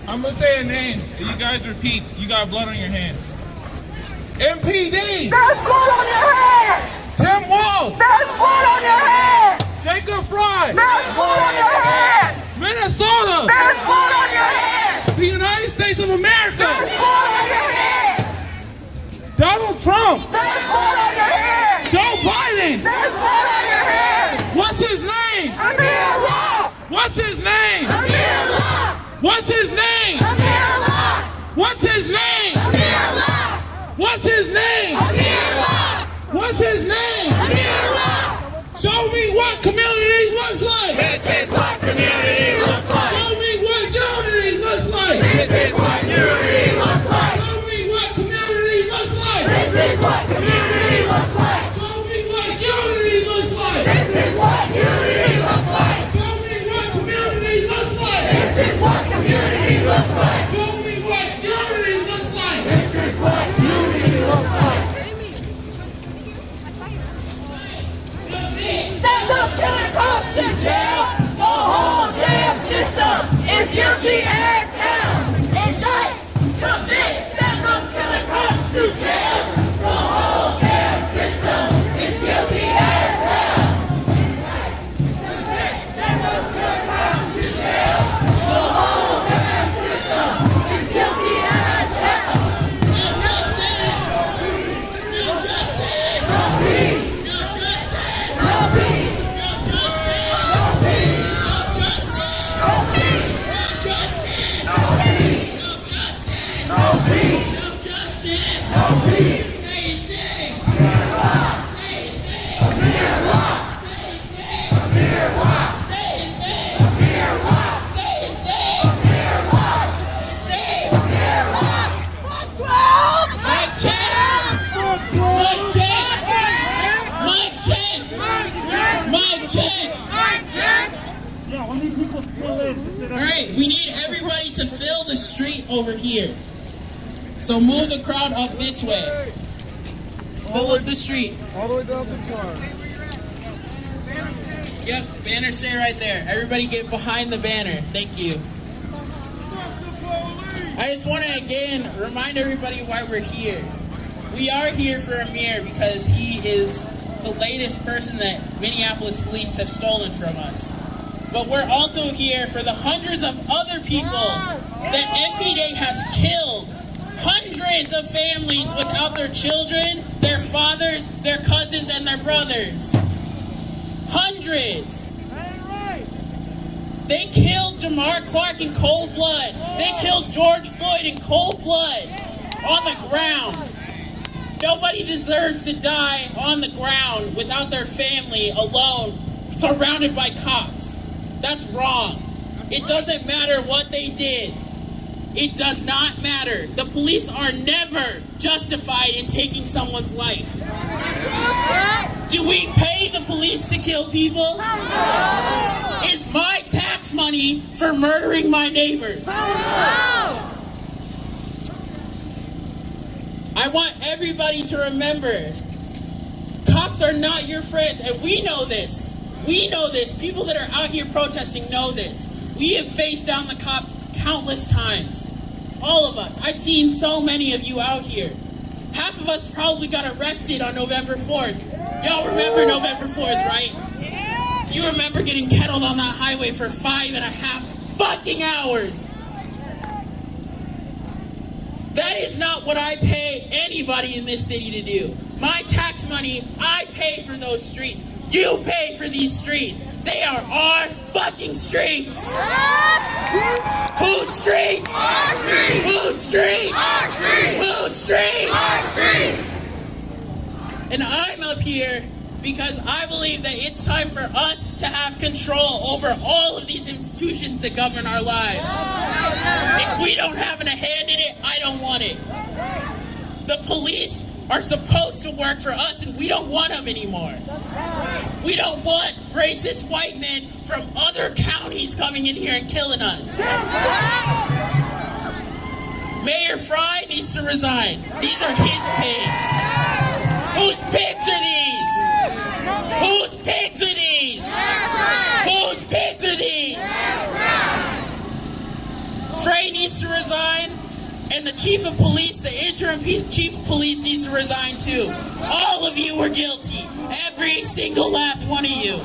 I'm gonna say a name, and you guys repeat. You got blood on your hands. MPD! There's blood on your hands! Tim Walz! There's blood on your hands! Jacob Fry! There's blood on your hands! Minnesota! There's blood on your hands! The United States of America! There's blood on your hands! Donald Trump! There's blood on your hands! Joe Biden! There's blood on your hands! What's his name? Amir Locke! What's his name? Amir Locke! What's his name? Amir Locke! What's his name? Amir Locke! What's his name? Amir Locke! What's his name? Amir Locke! Show me what community looks like! This is what community looks like! Show me what unity looks like! This is what unity looks like! Show me what community looks like! This is what community looks like! Show me what unity looks like! This is what unity looks like! to jail. The whole damn system is guilty as hell. Indict, convict, send those killer cops to jail. The whole damn system is guilty as hell. Indict, convict, send those killer cops to jail. The whole damn system is guilty as hell. No justice! No justice! No peace! No justice! No peace! No justice! No peace! No justice! No peace! No justice! No peace! No justice! No peace! No justice! No peace! Say his name! Amir Locke! Say his name! Amir Locke! Say his name! Amir Locke! Say his name! Amir Locke! Say his name! Amir Locke! His name! Amir Locke! Fuck Mike check! Mike check! Mike check! Mike check! Yeah, we need people to fill in. Alright, we need everybody to fill the street over here. So move the crowd up this way. Fill up the street. All the way down to the car. Yep, banner stay right there. Everybody get behind the banner. Thank you. I just want to again remind everybody why we're here. We are here for Amir because he is the latest person that Minneapolis police have stolen from us. But we're also here for the hundreds of other people that MPD has killed. Hundreds of families without their children, their fathers, their cousins, and their brothers. Hundreds. They killed Jamar Clark in cold blood. They killed George Floyd in cold blood on the ground. Nobody deserves to die on the ground without their family alone, surrounded by cops. That's wrong. It doesn't matter what they did. It does not matter. The police are never justified in taking someone's life. Do we pay the police to kill people? Is my tax money for murdering my neighbors? I want everybody to remember, cops are not your friends, and we know this. We know this. People that are out here protesting know this. We have faced down the cops countless times. All of us. I've seen so many of you out here. Half of us probably got arrested on November 4th. Y'all remember November 4th, right? You remember getting kettled on that highway for 5.5 fucking hours. That is not what I pay anybody in this city to do. My tax money, I pay for those streets. You pay for these streets. They are our fucking streets. Whose streets? Our streets! Whose streets? Our streets! Whose streets? Our streets! And I'm up here because I believe that it's time for us to have control over all of these institutions that govern our lives. If we don't have a hand in it, I don't want it. The police are supposed to work for us, and we don't want them anymore. We don't want racist white men from other counties coming in here and killing us. Mayor Fry needs to resign. These are his pigs. Whose pigs are these? Whose pigs are these? Whose pigs are these? Frey needs to resign, and the chief of police, the interim chief of police needs to resign too. All of you were guilty. Every single last one of you.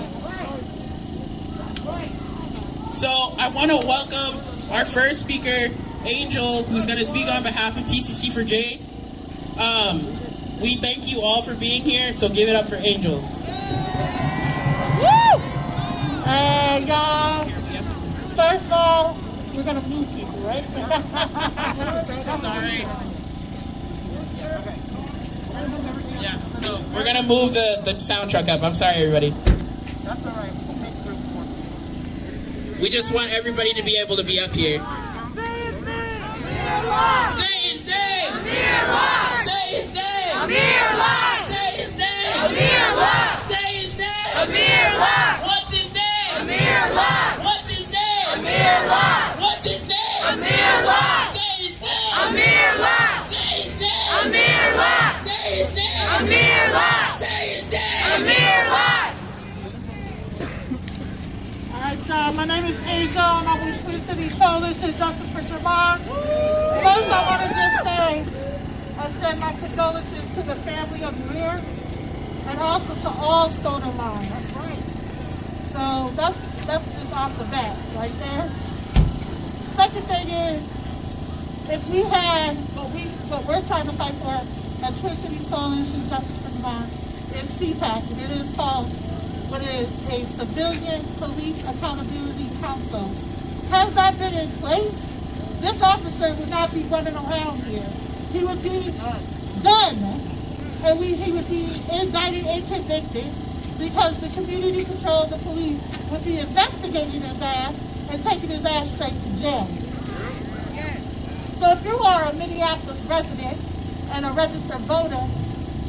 So I want to welcome our first speaker, Angel, who's going to speak on behalf of TCC for Jade. We thank you all for being here, so give it up for Angel. Woo! Hey, y'all. First of all, we're going to move people, right? Sorry. Yeah, so we're going to move the sound truck up. I'm sorry, everybody. That's all right. We just want everybody to be able to be up here. Say his name! Amir Locke! Say his name! Amir Locke! Say his name! Amir Locke! Say his name! Amir Locke! What's his name? Amir Locke! What's his name? Amir Locke! What's his name? Amir Locke! Say his name! Amir Locke! Say his name! Amir Locke! Say his name! Amir Locke! Say his name! Amir Locke! My name is Angel, and I'm with Twin Cities Coalition Justice for Trayvon. First, I want to just say, I send my condolences to the family of Amir, and also to all stolen lives. That's right. So that's just off the bat, right there. Second thing is, if we had what we're trying to fight for at Twin Cities Coalition Justice for Trayvon is CPAC, and it is called what is a Civilian Police Accountability Council. Has that been in place? This officer would not be running around here. He would be done, and he would be indicted and convicted because the community control of the police would be investigating his ass and taking his ass straight to jail. So if you are a Minneapolis resident and a registered voter,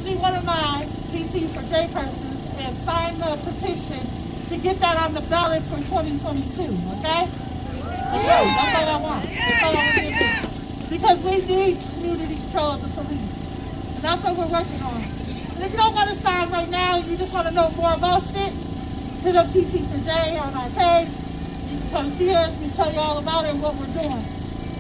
see one of my DC for J persons and sign the petition to get that on the ballot for 2022, okay? Okay, that's all I want. That's all I want to do. Because we need community control of the police. And that's what we're working on. And if you don't want to sign right now, you just want to know more about shit, hit up TC for J on our page. You can come see us, we tell you all about it and what we're doing.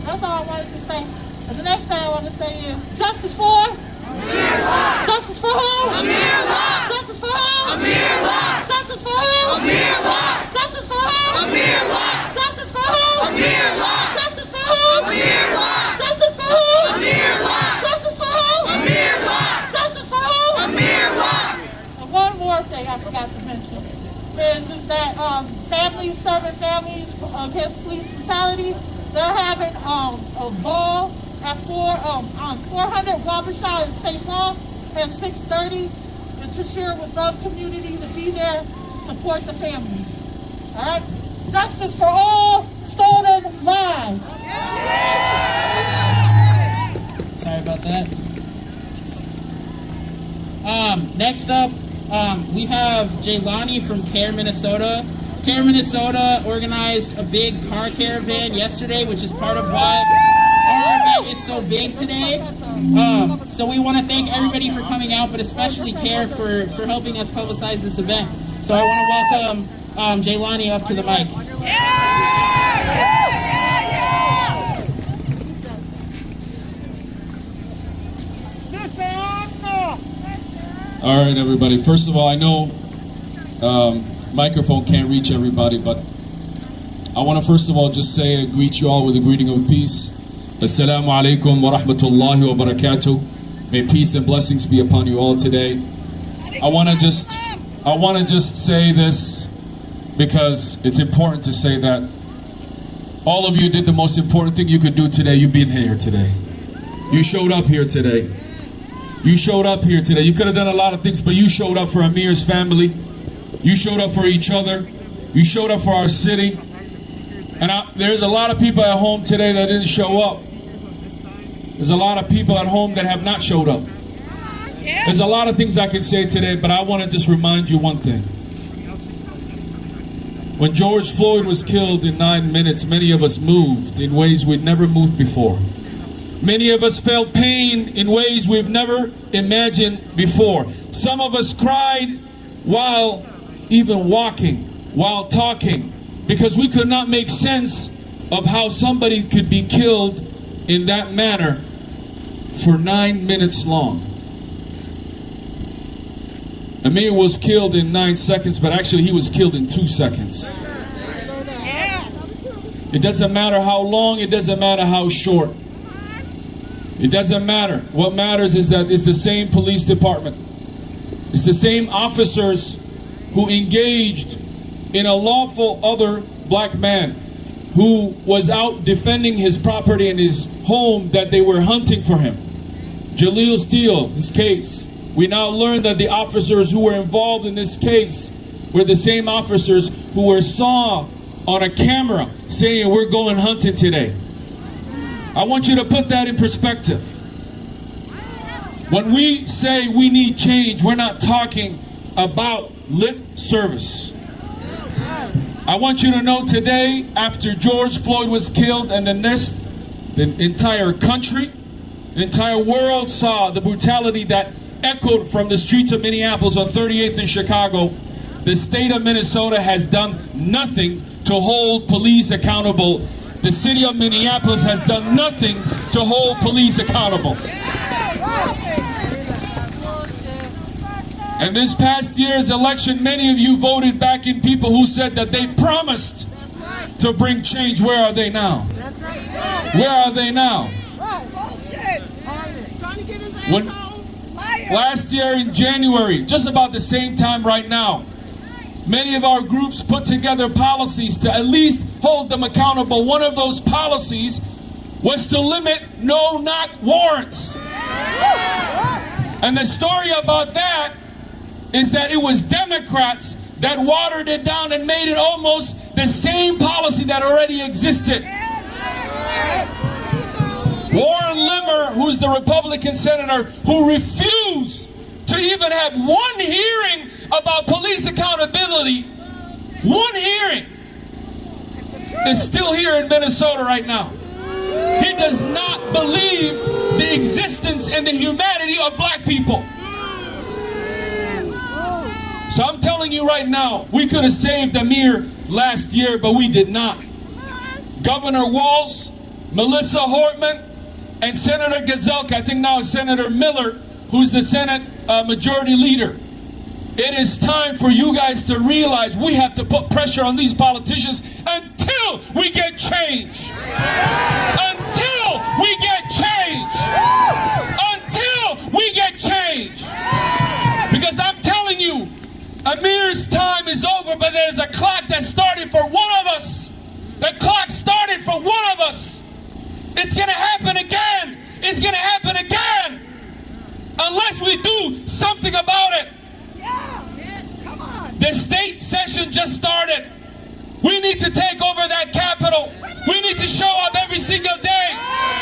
That's all I wanted to say. And the next thing I want to say is justice for Amir Locke. Justice for who? Amir Locke. Justice for who? Amir Locke. Justice for who? Amir Locke. Justice for who? Amir Locke. Justice for who? Amir Locke. Justice for who? Amir Locke. Justice for who? Amir Locke. Justice for who? Amir Locke. Justice for who? Amir Locke. And one more thing I forgot to mention is that families serving families against police brutality. They're having a ball at 400 Wabasha in St. Paul at 6:30, and to share with Love Community to be there to support the families. All right? Justice for all stolen lives. Sorry about that. Next up, we have Jaylani from CARE Minnesota. CARE Minnesota organized a big car caravan yesterday, which is part of why our event is so big today. So we want to thank everybody for coming out, but especially CARE for helping us publicize this event. So I want to welcome Jaylani up to the mic. All right, everybody. First of all, I know microphone can't reach everybody, but I want to first of all just say, greet you all with a greeting of peace. Assalamu alaikum wa rahmatullahi wa barakatuh. May peace and blessings be upon you all today. I want to just say this because it's important to say that all of you did the most important thing you could do today. You being here today. You showed up here today. You showed up here today. You could have done a lot of things, but you showed up for Amir's family. You showed up for each other. You showed up for our city. And there's a lot of people at home today that didn't show up. There's a lot of people at home that have not showed up. There's a lot of things I could say today, but I want to just remind you one thing. When George Floyd was killed in 9 minutes, many of us moved in ways we'd never moved before. Many of us felt pain in ways we've never imagined before. Some of us cried while even walking, while talking, because we could not make sense of how somebody could be killed in that manner for 9 minutes long. Amir was killed in 9 seconds, but actually he was killed in 2 seconds. It doesn't matter how long, it doesn't matter how short. It doesn't matter. What matters is that it's the same police department. It's the same officers who engaged in a lawful other black man who was out defending his property and his home that they were hunting for him. Jaleel Steele, his case. We now learn that the officers who were involved in this case were the same officers who were saw on a camera saying, "We're going hunting today." I want you to put that in perspective. When we say we need change, we're not talking about lip service. I want you to know today, after George Floyd was killed and the entire country, the entire world saw the brutality that echoed from the streets of Minneapolis on 38th in Chicago, the state of Minnesota has done nothing to to hold police accountable. The city of Minneapolis has done nothing to hold police accountable. And this past year's election, many of you voted back in people who said that they promised to bring change. Where are they now? Where are they now? When, last year in January, just about the same time right now, many of our groups put together policies to at least hold them accountable. One of those policies was to limit no-knock warrants. And the story about that is that it was Democrats that watered it down and made it almost the same policy that already existed. Warren Limmer, who's the Republican senator who refused to even have one hearing about police accountability, one hearing, is still here in Minnesota right now. He does not believe the existence and the humanity of black people. So I'm telling you right now, we could have saved Amir last year, but we did not. Governor Walz, Melissa Hortman, and Senator Gazelka, I think now it's Senator Miller, who's the Senate Majority Leader. It is time for you guys to realize we have to put pressure on these politicians until we get change. Until we get change. Until we get change. Because I'm telling you, Amir's time is over, but there's a clock that started for one of us. The clock started for one of us. It's going to happen again. It's going to happen again. Unless we do something about it. The state session just started. We need to take over that Capitol. We need to show up every single day.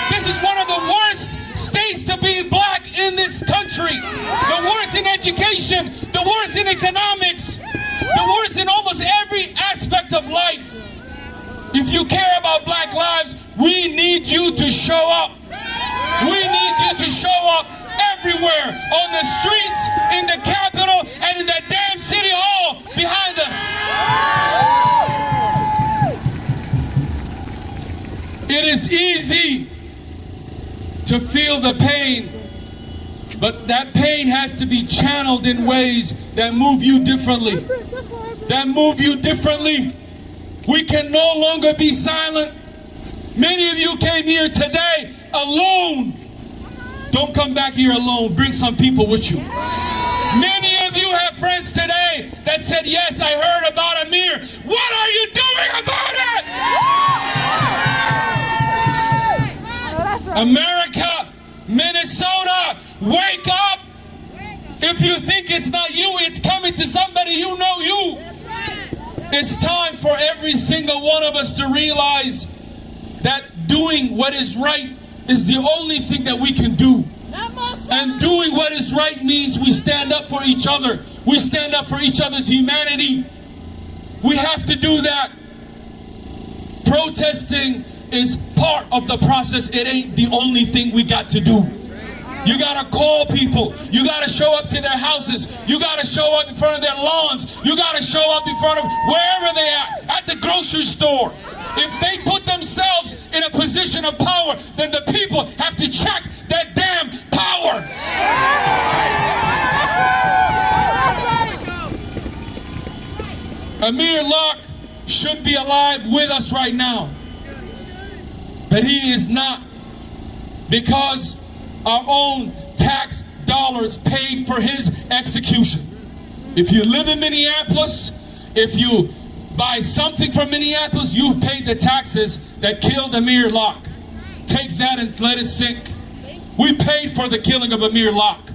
This is one of the worst states to be black in this country. The worst in education, the worst in economics, the worst in almost every aspect of life. If you care about black lives, we need you to show up. We need you to show up everywhere, on the streets, in the Capitol, and in that damn City Hall behind us. It is easy to feel the pain, but that pain has to be channeled in ways that move you differently. That move you differently. We can no longer be silent. Many of you came here today alone. Don't come back here alone. Bring some people with you. Many of you have friends today that said, yes, I heard about Amir. What are you doing about it? America, Minnesota, wake up. If you think it's not you, it's coming to somebody you know you. It's time for every single one of us to realize that doing what is right is the only thing that we can do. And doing what is right means we stand up for each other. We stand up for each other's humanity. We have to do that. Protesting is part of the process. It ain't the only thing we got to do. You gotta call people. You gotta show up to their houses. You gotta show up in front of their lawns. You gotta show up in front of wherever they are, at the grocery store. If they put themselves in a position of power, then the people have to check that damn power. Amir Locke should be alive with us right now. But he is not, because our own tax dollars paid for his execution. If you live in Minneapolis, if you buy something from Minneapolis, you paid the taxes that killed Amir Locke. Take that and let it sink. We paid for the killing of Amir Locke.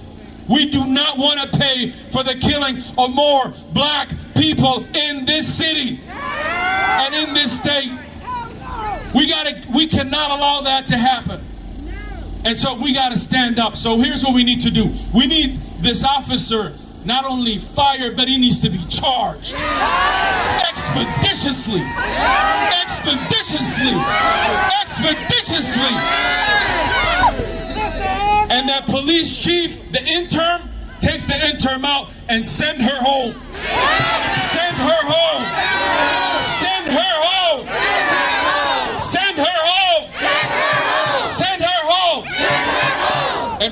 We do not want to pay for the killing of more black people in this city and in this state. We cannot allow that to happen. And so we got to stand up. So here's what we need to do. We need this officer not only fired, but he needs to be charged. Expeditiously. Expeditiously. Expeditiously. And that police chief, the intern, take the intern out and send her home. Send her home. Send her home.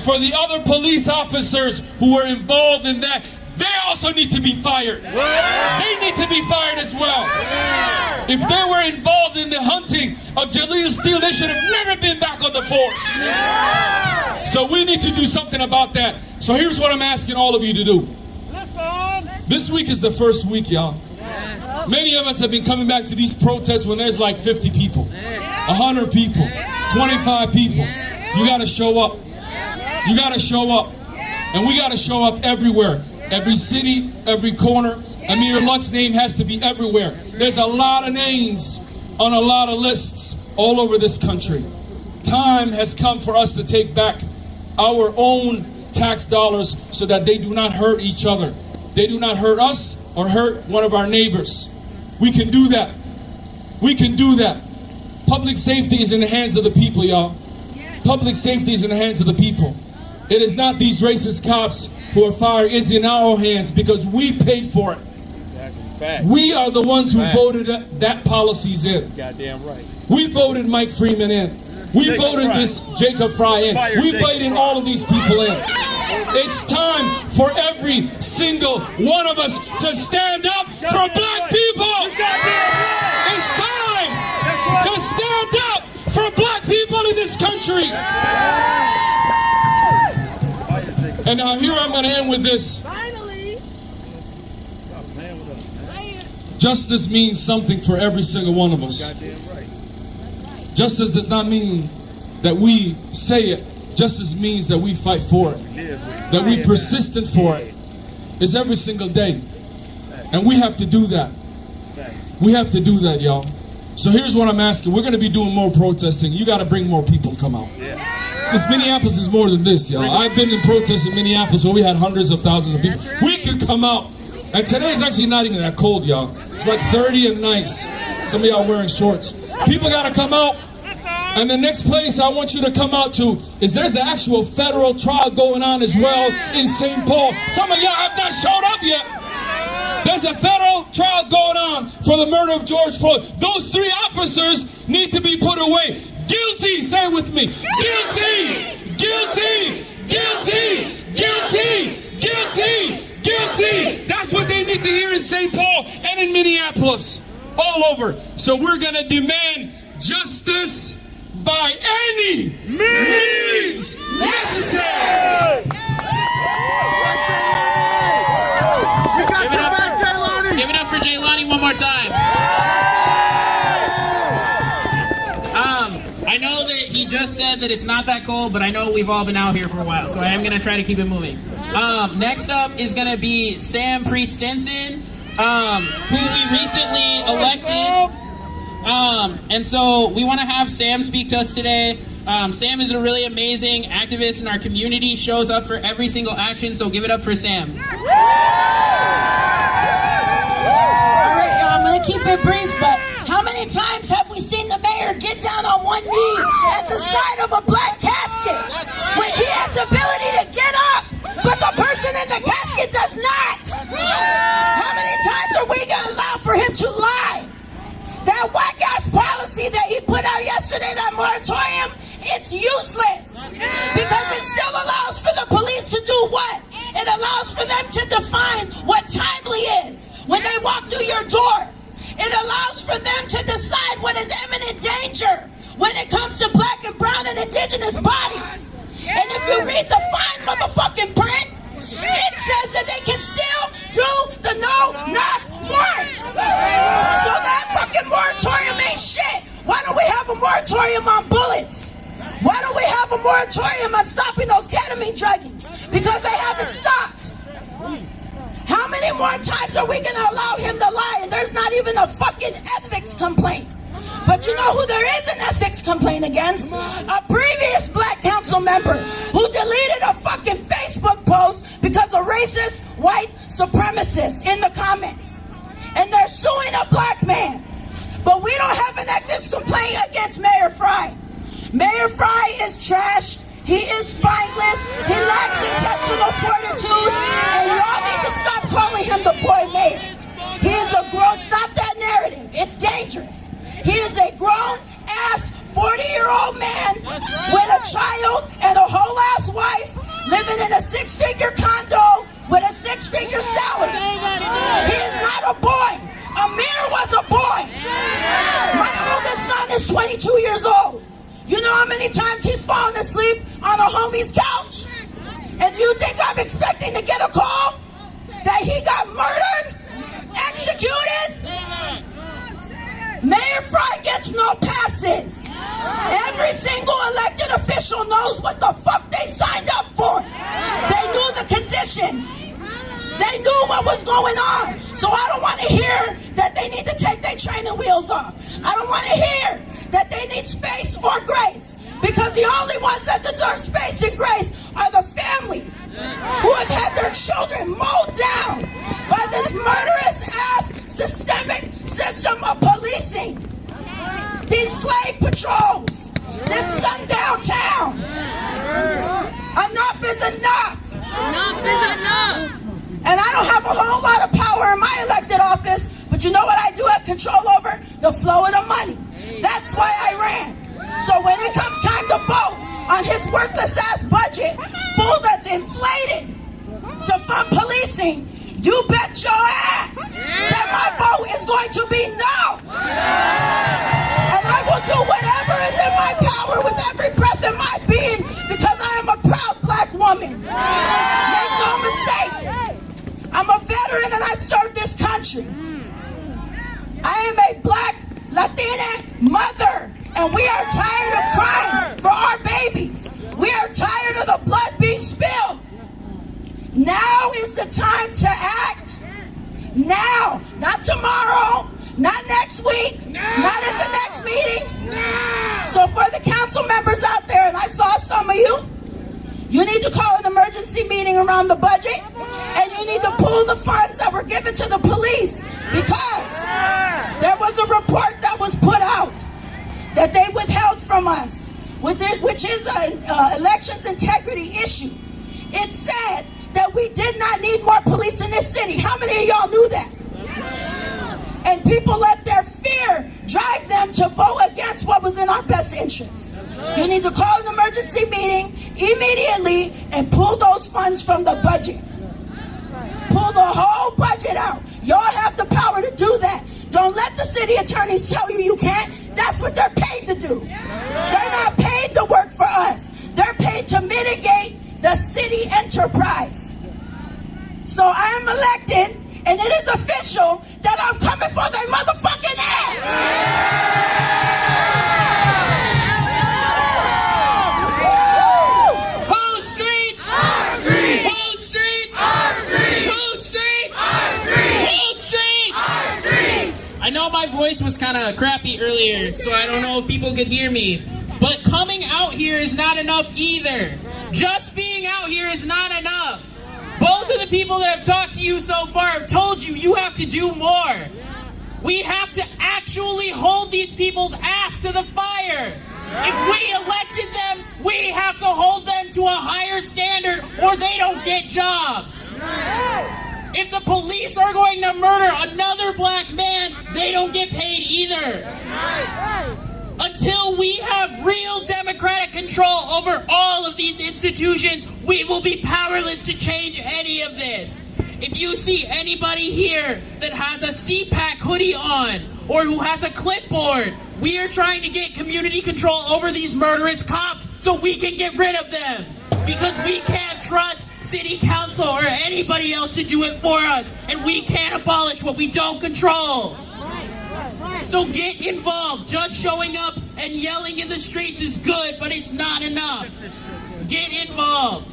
for the other police officers who were involved in that. They also need to be fired. They need to be fired as well. If they were involved in the hunting of Jaleel Steele, they should have never been back on the force. So we need to do something about that. So here's what I'm asking all of you to do. This week is the first week, y'all. Many of us have been coming back to these protests when there's like 50 people, 100 people, 25 people. You gotta show up. You gotta show up. And we gotta show up everywhere. Every city, every corner. Amir Locke's name has to be everywhere. There's a lot of names on a lot of lists all over this country. Time has come for us to take back our own tax dollars so that they do not hurt each other. They do not hurt us or hurt one of our neighbors. We can do that. We can do that. Public safety is in the hands of the people, y'all. Public safety is in the hands of the people. It is not these racist cops who are firing. It's in our hands because we paid for it. Exactly. Facts. We are the ones who voted that policies in. Goddamn right. We voted Mike Freeman in. We voted this Jacob Fry in. We voted all of these people in. It's time for every single one of us to stand up for black people. It's time to stand up for black people in this country. And now here I'm going to end with this. Finally. Justice means something for every single one of us. Justice does not mean that we say it. Justice means that we fight for it. That we persistent for it. It's every single day. And we have to do that. We have to do that, y'all. So here's what I'm asking. We're going to be doing more protesting. You got to bring more people to come out. Because Minneapolis is more than this, y'all. I've been in protests in Minneapolis where we had hundreds of thousands of people. We could come out. And today is actually not even that cold, y'all. It's like 30 and nice. Some of y'all wearing shorts. People got to come out. And the next place I want you to come out to is there's an actual federal trial going on as well in St. Paul. Some of y'all have not showed up yet. There's a federal trial going on for the murder of George Floyd. Those 3 officers need to be put away. Guilty, say it with me. Guilty, guilty, guilty, guilty, guilty, guilty. That's what they need to hear in St. Paul and in Minneapolis, all over. So we're going to demand justice by any means necessary. Give it up for Jaylani one more time. I know that he just said that it's not that cold, but I know we've all been out here for a while, so I am going to try to keep it moving. Next up is going to be Sam Priest-Stinson, who we recently elected. And so we want to have Sam speak to us today. Sam is a really amazing activist in our community, shows up for every single action, so give it up for Sam. All right, y'all, I'm going to keep it brief, but how many times have we seen the mayor get down on one knee at the side of a black casket when he has the ability to get up, but the person in the casket does not? How many times are we going to allow for him to lie? That whack-ass policy that he put out yesterday, that moratorium, it's useless because it still allows for the police to do what? It allows for them to define what timely is when they walk through your door. It allows for them to decide what is imminent danger when it comes to black and brown and indigenous bodies. And if you read the fine motherfucking print, it says that they can still do the no-knock warrants. So that fucking moratorium ain't shit. Why don't we have a moratorium on bullets? Why don't we have a moratorium on stopping those ketamine druggies? Because they haven't stopped. How many more times are we going to allow him to lie? And there's not even a fucking ethics complaint. But you know who there is an ethics complaint against? A previous black council member who deleted a fucking Facebook post because of racist white supremacists in the comments. And they're suing a black man. But we don't have an ethics complaint against Mayor Fry. Mayor Fry is trash. He is spineless. He lacks intestinal fortitude. And y'all need to stop calling him the boy mayor. He is stop that narrative. It's dangerous. He is a grown-ass 40-year-old 60-year-old man with a child and a whole ass wife living in a 6-figure condo with a 6-figure salary. He is not a boy. Amir was a boy. My oldest son is 22 years old. You know how many times he's fallen asleep on a homie's couch? And do you think I'm expecting to get a call that he got murdered, executed? Mayor Fry gets no passes. Every single elected official knows what the fuck they signed up for. They knew the conditions. They knew what was going on. So I don't want to hear that they need to take their training wheels off. I don't want to hear that they need space or grace. Because the only ones that deserve space and grace are the families who have had their children mowed down by this murderous ass systemic system of policing. These slave patrols, this sundown town. Enough is enough. Enough is enough. And I don't have a whole lot of power in my elected office, but you know what I do have control over? The flow of the money. That's why I ran. So when it comes time to vote on his worthless ass budget, full that's inflated to fund policing, you bet your ass that my vote is going to be no. And I will do whatever is in my power with every breath in my being because I am a proud black woman. Make no mistake. I'm a veteran and I serve this country. I am a black Latina mother and we are tired of crying for our babies. We are tired of the blood being spilled. Now is the time to act. Now, not tomorrow, not next week, not at the next meeting. So for the council members out there, and I saw some of you, you need to call an emergency meeting around the budget and you need to pull the funds that were given to the police because there was a report that was put out that they withheld from us, which is an elections integrity issue. It said that we did not need more police in this city. How many of y'all knew that? And people let their fear drive them to vote against what was in our best interest. You need to call an emergency meeting immediately and pull those funds from the budget. Pull the whole budget out. Y'all have the power to do that. Don't let the city attorneys tell you you can't. That's what they're paid to do. They're not paid to work for us. They're paid to mitigate the city enterprise. So I am elected, and it is official that I'm coming for their motherfucking ass. Whose streets? Our streets. Whose streets? Our streets. Whose streets? Our streets. Whose streets? Our streets. I know my voice was kind of crappy earlier, so I don't know if people could hear me. But coming out here is not enough either. Just being out here is not enough. Both of the people that have talked to you so far have told you you have to do more. We have to actually hold these people's ass to the fire. If we elected them, we have to hold them to a higher standard or they don't get jobs. If the police are going to murder another black man, they don't get paid either. Until we have real democratic control over all of these institutions, we will be powerless to change any of this. If you see anybody here that has a CPAC hoodie on or who has a clipboard, we are trying to get community control over these murderous cops so we can get rid of them. Because we can't trust city council or anybody else to do it for us. And we can't abolish what we don't control. So get involved. Just showing up and yelling in the streets is good, but it's not enough. Get involved.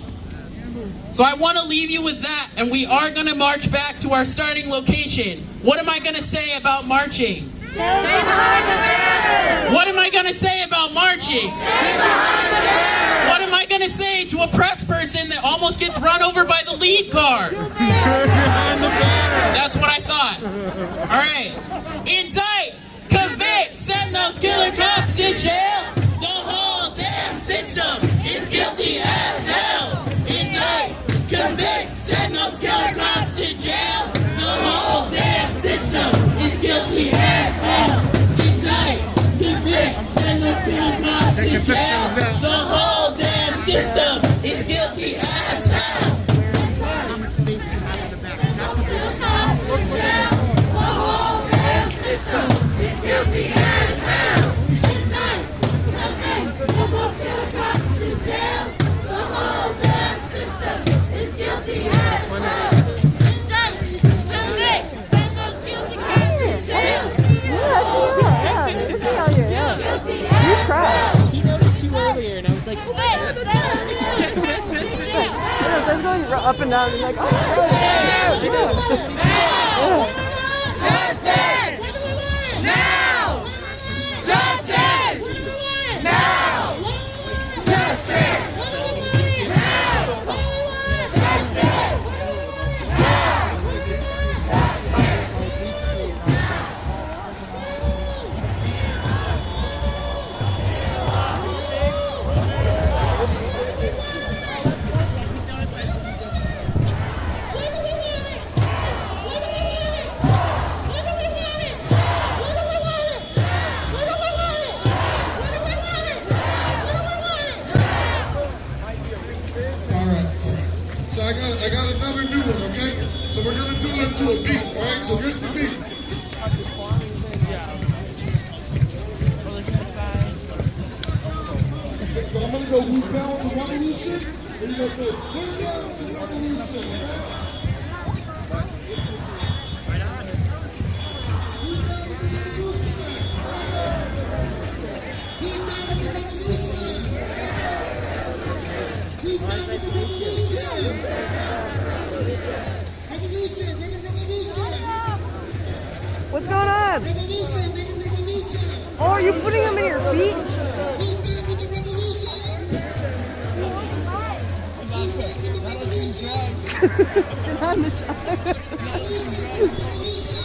So I want to leave you with that, and we are going to march back to our starting location. What am I going to say about marching? Stay behind the banner. What am I going to say about marching? Stay behind the banner. What am I going to say to a press person that almost gets run over by the lead car? Stay behind the banner. That's what I thought. All right. Indict, convict, send those killer cops to jail. The whole damn system is guilty as hell. Indict, convict, send those killer cops to jail. The whole damn system is guilty as hell. Indict, convict, send those killer cops to jail. The whole damn system is guilty as hell. He noticed you earlier, and I was like, I was going up and down, and like, oh, Justice! Now! Justice! Now! Justice! I got another new one, okay? So we're gonna do it to a beat, all right? So here's the beat. So I'm gonna go who's down with the revolution, and you go who's down with the revolution, okay? Who's down with the revolution? Who's down with the revolution? Who's down with the revolution? Revolution, revolution. what's going on? Revolution, revolution. Oh, are you putting them in your feet? Who's down with the revolution? Who's down with the revolution? Get on the shot. Revolution, revolution.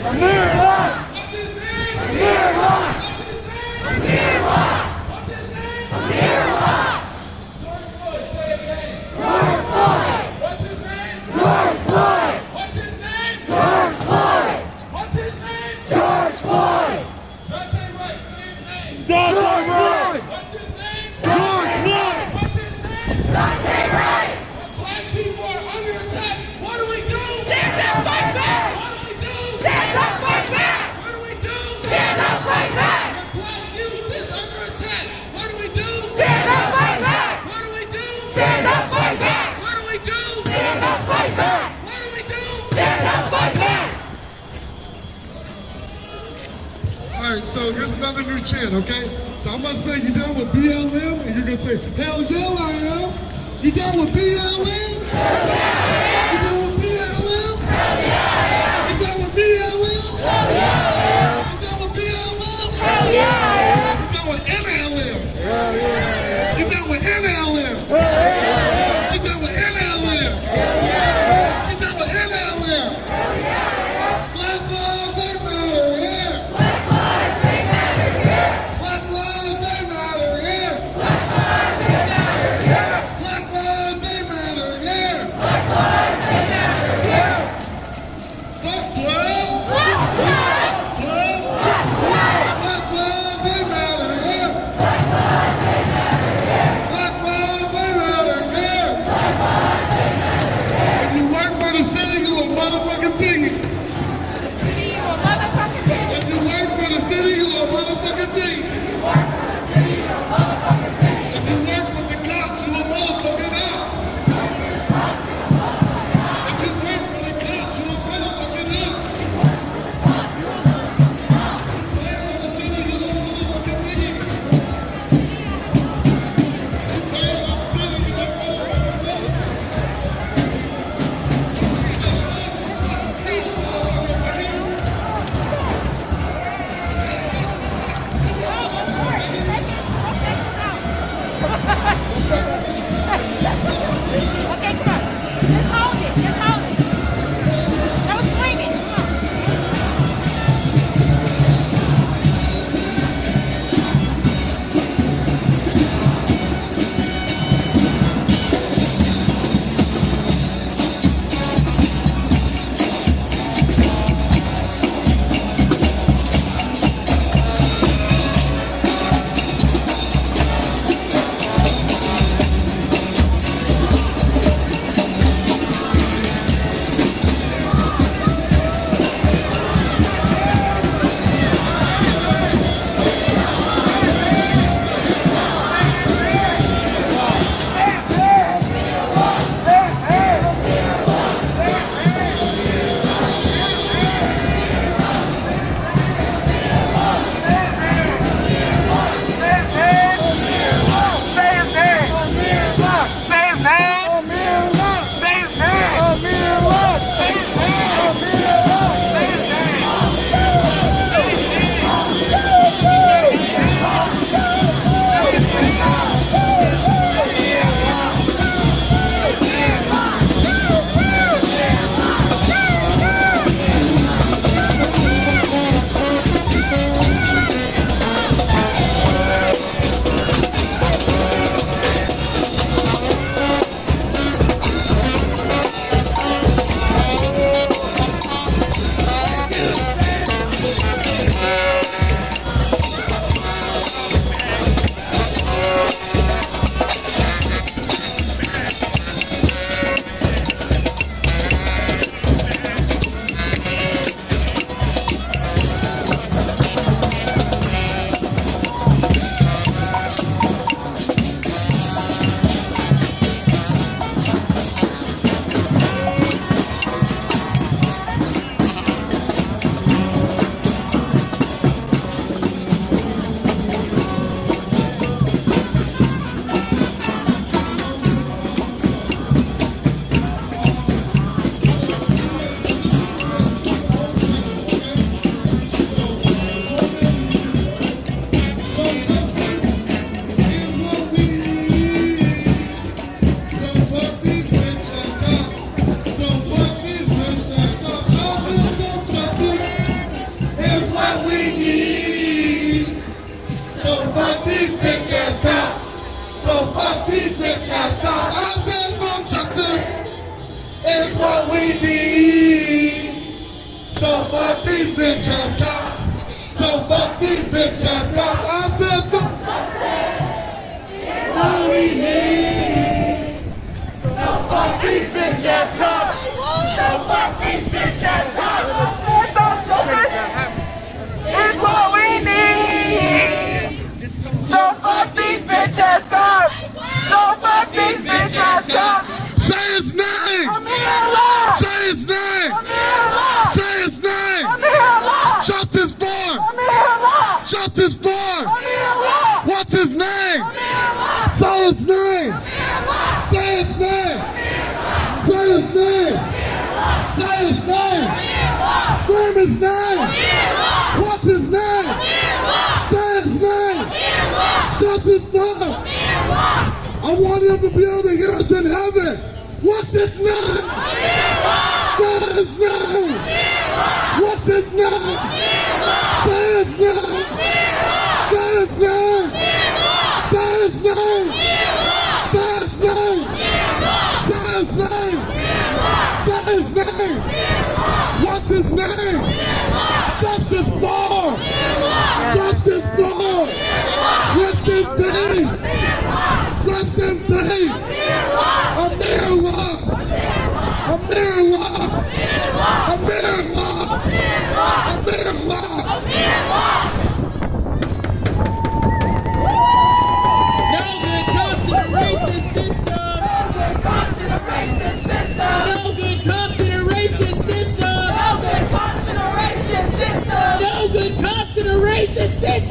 Amir Locke! What's his name? Amir Locke! What's his name? Amir Locke. What's his name? Amir Locke. George Floyd, say it again. George Floyd! What's his name? George Floyd! What's his name? George Floyd! What's his name? George Floyd! Dante Wright, say his name. Dante Wright! What's his name? George Floyd! What's his name? Dante Wright! Black people are under attack. What do we do? Stand up, fight back! What do we do? Stand up, fight back! What do we do? Stand up, fight back! Black youth is under attack. What do we do? Stand up, fight back! What do we do? Stand up, fight back! What do we do? Stand up, fight back! What do we do? Stand up, fight back! All right, so here's another new chant, okay? So I'm gonna say you down with BLM, and you're gonna say, hell yeah, I am. You down with BLM? Hell yeah, I am. You down with BLM? Hell yeah, I am. You down with BLM? Hell yeah, I am. You down with BLM? Hell yeah, I am! You down with NLM? Hell yeah, I am! You down with NLM? Hell yeah, I am! You down with NLM? Hell yeah, I am! You down with NLM? Hell yeah, I am! Black lives, they matter here. Black lives, they matter here! Black lives, they matter here. Black lives, they matter here! Black lives, they matter here. Black lives, they matter here! Fuck 12. Black 12! Fuck 12. Black 12! Black lives, they matter here. Black lives, they matter here! Black lives, they matter here. Black lives, they matter here! If you work for the city, you a motherfucking piggy. City, you a motherfucking pig! If you work for the city, you a motherfucking piggy. If you work for the city, you a motherfucking pig! If you work for the cops, you a motherfucking out. If you work for the cops, you a motherfucking out. bitch ass cops. So fuck these bitch ass cops. I said so. It's all we need. So fuck these bitch ass cops. So fuck these bitch ass cops. It's all we need. So fuck these bitch ass cops. So fuck these bitch ass cops. Say his name. Amir Locke. Say his name. Amir Locke. Say his name. Amir Locke. Justice for. Amir Locke. Justice for. Amir Locke. What's his name? Amir Locke. Say his name. Amir Locke. Say his name. Say his name. Say his name. Scream his name. What's his name? Say his name. Justice for. I want him to be able to hear us in heaven. What's his name? Say his name. What's his name? Say his name. Say his name. Say his name. Say his name. Say his name. Say his name. What's his name? Justice for. Justice for. Rest in peace. Rest in peace. Amir Locke. Amir Locke. Amir Locke. Amir Locke. No good cops in a racist system. No good cops in a racist system. No good cops in a racist system. No good cops in a racist system. No good cops in a racist system.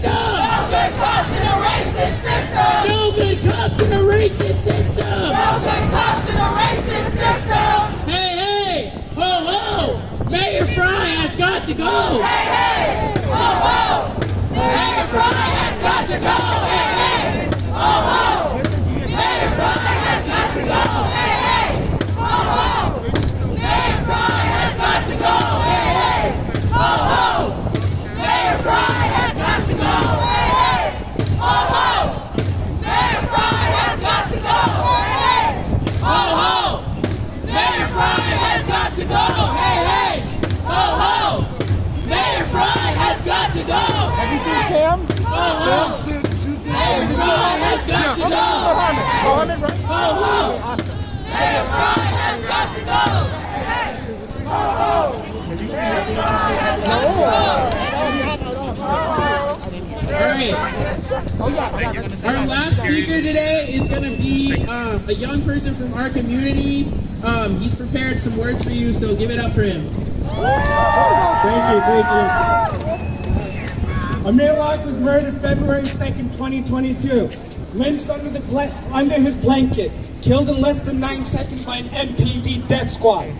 No good cops in a racist system. No good cops in a racist system. Hey, hey, ho, ho. Mayor Fry has got to go. Hey, hey, ho, ho. Mayor Fry has got to go. Hey, hey, ho, ho. Mayor Fry has got to go. Hey, hey, ho, ho. Mayor Fry has got to go. Hey, hey, ho, ho. Mayor Fry has got to go. Hey, hey, ho, ho. Mayor Fry has got to go. Hey, hey, ho, ho. Mayor Fry has got to go. Hey, hey, ho, ho. Mayor Fry has got to go. Have you seen Cam? Ho, ho. Mayor Fry has got to go. Ho, ho. Mayor Fry has got to go. Hey, ho, ho. Mayor Fry has got to go. All right. Our last speaker today is going to be a young person from our community. He's prepared some words for you, so give it up for him. Thank you. Amir Locke was murdered February 2nd, 2022. Lynched under his blanket. Killed in less than 9 seconds by an MPD death squad.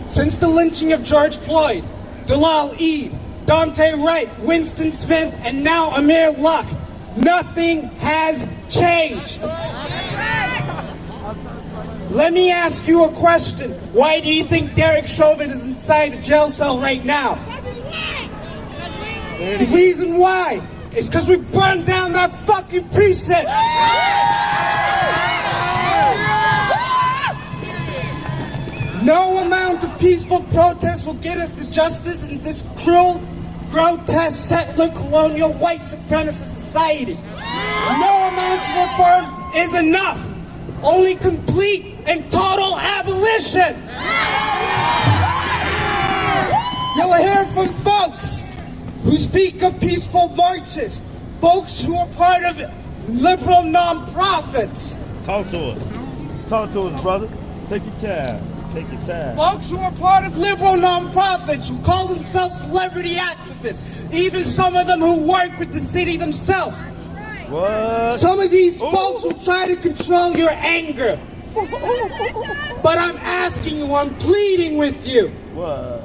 Since the lynching of George Floyd, Dalal Eid, Dante Wright, Winston Smith, and now Amir Locke, nothing has changed. Let me ask you a question. Why do you think Derek Chauvin is inside a jail cell right now? The reason why is because we burned down that fucking precinct. No amount of peaceful protest will get us to justice in this cruel, grotesque, settler, colonial, white supremacist society. No amount of reform is enough. Only complete and total abolition. You'll hear from folks who speak of peaceful marches, folks who are part of liberal nonprofits. Talk to us. Talk to us, brother. Take your time. Take your time. Folks who are part of liberal nonprofits who call themselves celebrity activists, even some of them who work with the city themselves. What? Some of these folks will try to control your anger. But I'm asking you, I'm pleading with you. What?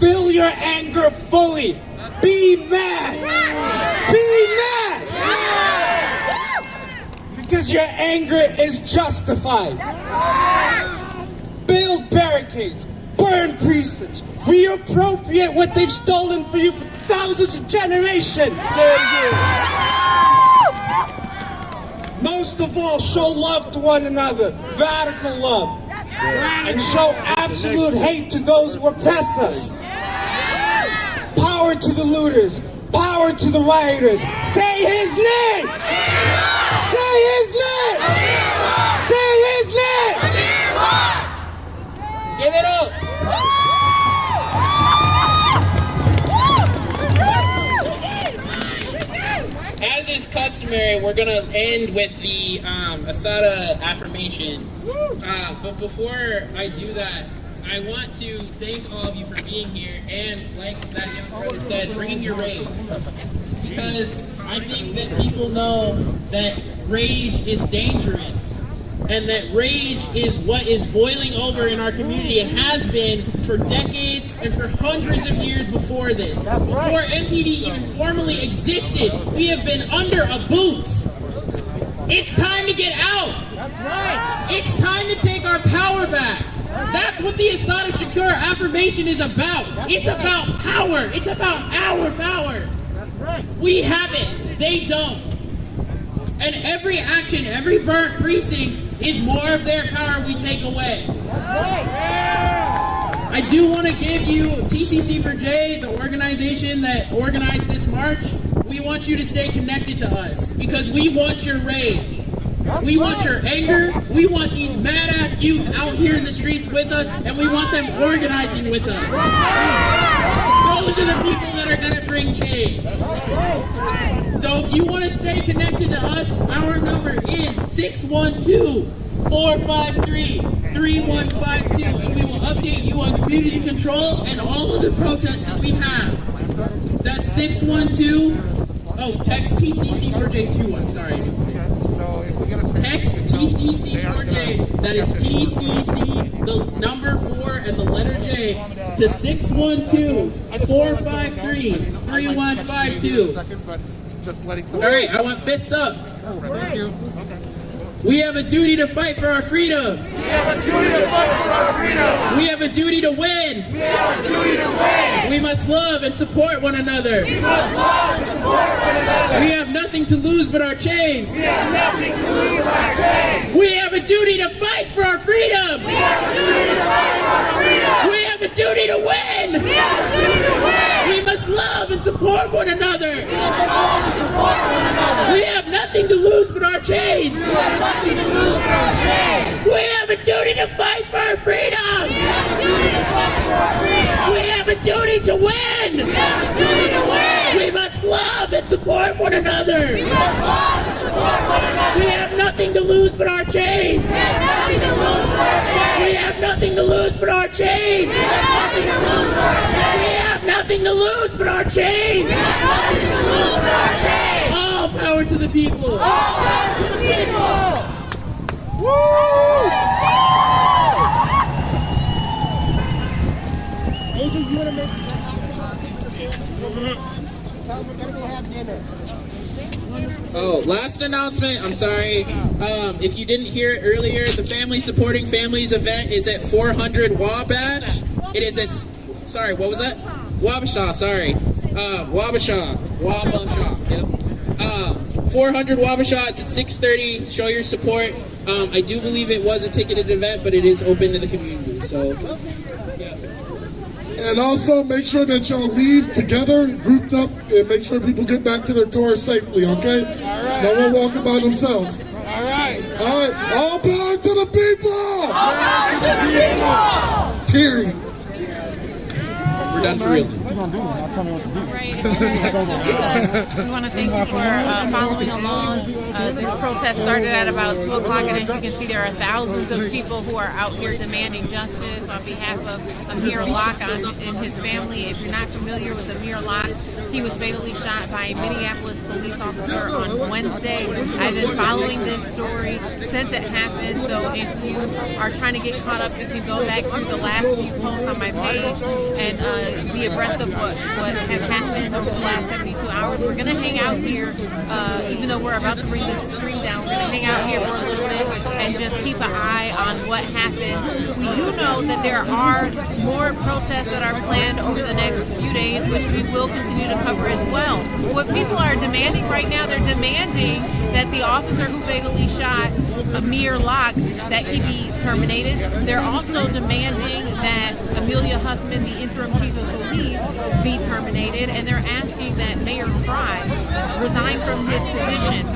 Feel your anger fully. Be mad. Be mad. Because your anger is justified. Build barricades. Burn precincts. Reappropriate what they've stolen for you for thousands of generations. Most of all, show love to one another. Radical love. and show absolute hate to those who oppress us. Power to the looters. Power to the rioters. Say his name! Say his name! Say his name! Give it up! As is customary, we're gonna end with the Asada affirmation. But before I do that, I want to thank all of you for being here and, like that young brother said, bringing your rage. Because I think that people know that rage is dangerous and that rage is what is boiling over in our community and has been for decades and for hundreds of years before this. Before MPD even formally existed, we have been under a boot. It's time to get out. It's time to take our power back. That's what the Assata Shakur affirmation is about. It's about power. It's about our power. We have it. They don't. And every action, every burnt precinct is more of their power we take away. I do want to give you TCC4J, the organization that organized this march. We want you to stay connected to us because we want your rage. We want your anger. We want these mad-ass youth out here in the streets with us, and we want them organizing with us. Those are the people that are going to bring change. So if you want to stay connected to us, our number is 612-453-3152, and we will update you on community control and all of the protests that we have. That's 612. Oh, text TCC4J2. I'm sorry, I didn't say that. Text TCC4J, that is TCC, the number 4 and the letter J, to 612-453-3152. All right, I want fists up. We have a duty to fight for our freedom. We have a duty to fight for our freedom. We have a duty to win. We have a duty to win. We must love and support one another. We must love and support one another. We have nothing to lose but our chains. We have nothing to lose but our chains. We have a duty to fight for our freedom. We have a duty to fight for our freedom. We have a duty to win. We have a duty to win. We must love and support one another. We must love and support one another. We have nothing to lose but our chains. We have nothing to lose but our chains. We have a duty to fight for our freedom. We have a duty to fight for our freedom. We have a duty to win. We have a duty to win. We must love and support one another. We must love and support one another. We have nothing to lose but our chains. We have nothing to lose but our chains. We have nothing to lose but our chains. We have nothing to lose but our chains. We have nothing to lose but our chains. We have nothing to lose but our chains. All power to the people. All power to the people. Woo! Angel, you want to make Oh, last announcement. I'm sorry. If you didn't hear it earlier, the Family Supporting Families event is at 400 Wabash. It is at, sorry, what was that? Wabasha, sorry. Wabasha. Yep. 400 Wabasha. It's at 6:30. Show your support. I do believe it was a ticketed event, but it is open to the community. So. And also make sure that y'all leave together, grouped up, and make sure people get back to their cars safely, okay? No one walking by themselves. All right. All right. All power to the people! All power to the people! Period. We're done for real. Right, we want to thank you for following along. This protest started at about 2 o'clock, and as you can see, there are thousands of people who are out here demanding justice on behalf of Amir Locke and his family. If you're not familiar with Amir Locke, he was fatally shot by a Minneapolis police officer on Wednesday. I've been following this story since it happened, so if you are trying to get caught up, you can go back to the last few posts on my page page and be abreast of what has happened over the last 72 hours. We're going to hang out here, even though we're about to bring this stream down, we're going to hang out here for a little bit and just keep an eye on what happens. We do know that there are more protests that are planned over the next few days, which we will continue to cover as well. What people are demanding right now, they're demanding that the officer who fatally shot Amir Locke, that he be terminated. They're also demanding that Amelia Huffman, the interim chief of police, be terminated, and they're asking that Mayor Fry resign from his position.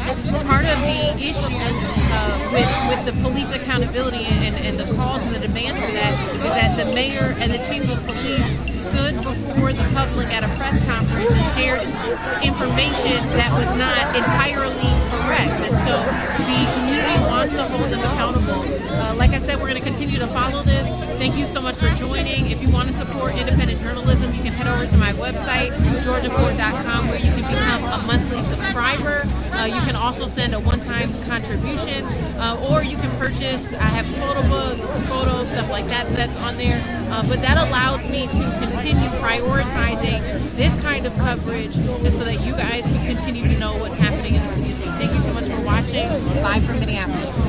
Part of the issue with the police accountability and the calls and the demands for that is that the mayor and the chief of police stood before the public at a press conference and shared information that was not entirely correct. And so the community wants to hold them accountable. Like I said, we're going to continue to follow this. Thank you so much for joining. If you want to support independent journalism, you can head over to my website, georgiaford.com, where you can become a monthly subscriber. You can also send a one-time contribution, or you can purchase, I have a photo book, photos, stuff like that that's on there. But that allows me to continue prioritizing this kind of coverage, and so that you guys can continue to know what's happening in the community. Thank you so much for watching, live from Minneapolis.